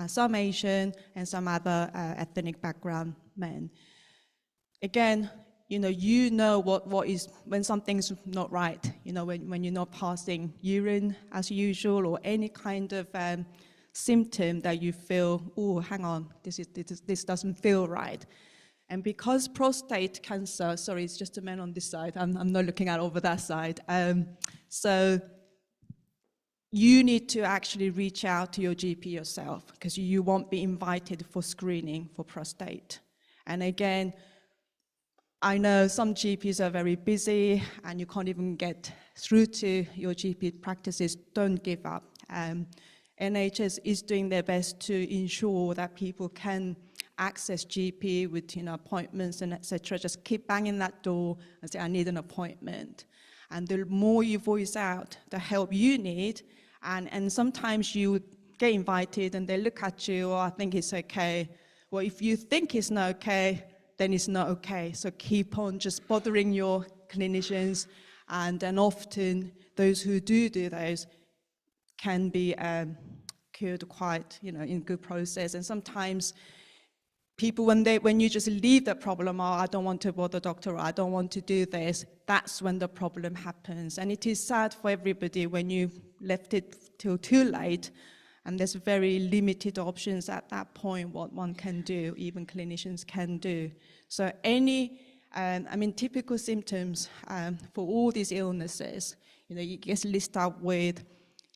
Some Asian and some other ethnic background men. Again, you know what is, when something's not right, when you're not passing urine as usual or any kind of symptom that you feel, oh, hang on, this doesn't feel right. And because prostate cancer, sorry, it's just a man on this side, I'm not looking at over that side. So you need to actually reach out to your GP yourself because you won't be invited for screening for prostate. And again, I know some GPs are very busy and you can't even get through to your GP practices. Don't give up. NHS is doing their best to ensure that people can access GP with appointments and etc. Just keep banging that door and say, I need an appointment. And the more you voice out the help you need, and sometimes you get invited and they look at you, oh, I think it's okay. Well, if you think it's not okay, then it's not okay. So keep on just bothering your clinicians, and often those who do those can be cured quite, in good process. And sometimes people, when you just leave the problem, oh, I don't want to bother doctor, or I don't want to do this, that's when the problem happens. And it is sad for everybody when you left it till too late, and there's very limited options at that point what one can do, even clinicians can do. So typical symptoms for all these illnesses, you just list out with,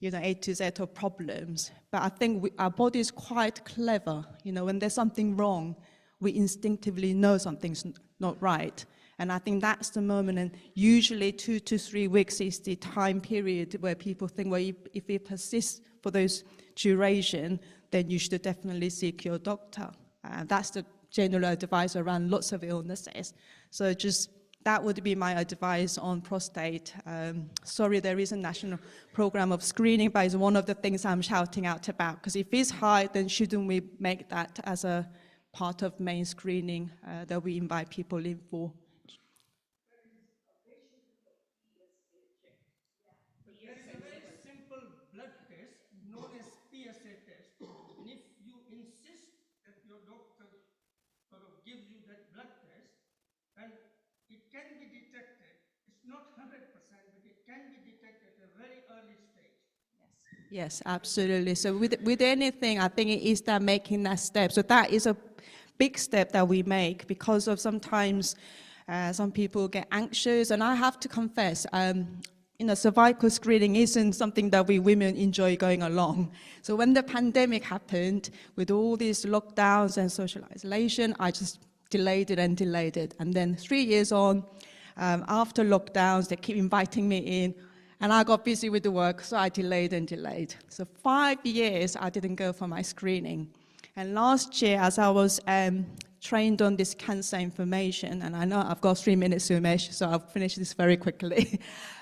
A to Z of problems. But I think our body is quite clever. When there's something wrong, we instinctively know something's not right. And I think that's the moment, and usually 2 to 3 weeks is the time period where people think, well, if it persists for those duration, then you should definitely seek your doctor. That's the general advice around lots of illnesses. So that would be my advice on prostate. Sorry, there is a national program of screening, but it's one of the things I'm shouting out about, because if it's high, then shouldn't we make that as a part of main screening that we invite people in for? There is a very simple blood test known as PSA test. And if you insist that your doctor sort of gives you that blood test, then it can be detected. It's not 100%, but it can be detected at a very early stage. Yes, absolutely. So with anything, I think it is that making that step. So that is a big step that we make, because of sometimes some people get anxious, and I have to confess, cervical screening isn't something that we women enjoy going along. So when the pandemic happened, with all these lockdowns and social isolation, I just delayed it. And then 3 years on, after lockdowns, they keep inviting me in, and I got busy with the work, so I delayed. So 5 years, I didn't go for my screening. And last year, as I was trained on this cancer information, and I know I've got 3 minutes, Umesh, so I'll finish this very quickly.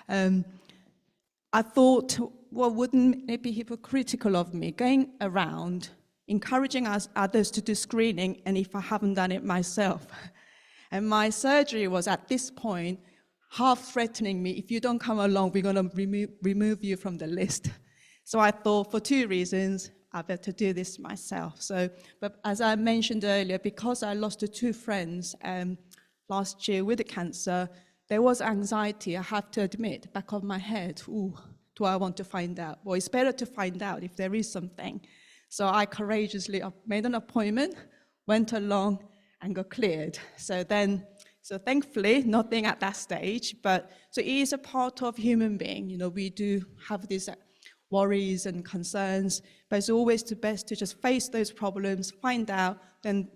I thought, well, wouldn't it be hypocritical of me going around encouraging others to do screening, and if I haven't done it myself? And my surgery was at this point half threatening me, if you don't come along, we're going to remove you from the list. So I thought for 2 reasons, I better do this myself. So, but as I mentioned earlier, because I lost 2 friends last year with the cancer, there was anxiety, I have to admit, back of my head. Ooh, do I want to find out? Well, it's better to find out if there is something. So I courageously made an appointment, went along, and got cleared. So thankfully, nothing at that stage, but so it is a part of human being. You know, we do have these worries and concerns, but it's always the best to just face those problems, find out, then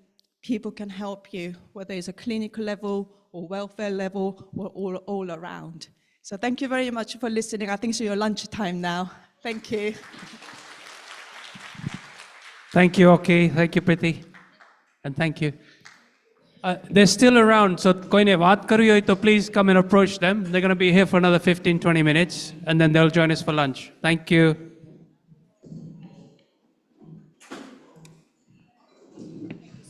people can help you, whether it's a clinical level or welfare level or all around. So thank you very much for listening. I think it's your lunchtime now. Thank you. Thank you, okay. Thank you, Priti. And thank you. They're still around, so koine baat karwi hoy to please come and approach them. They're going to be here for another 15-20 minutes, and then they'll join us for lunch. Thank you.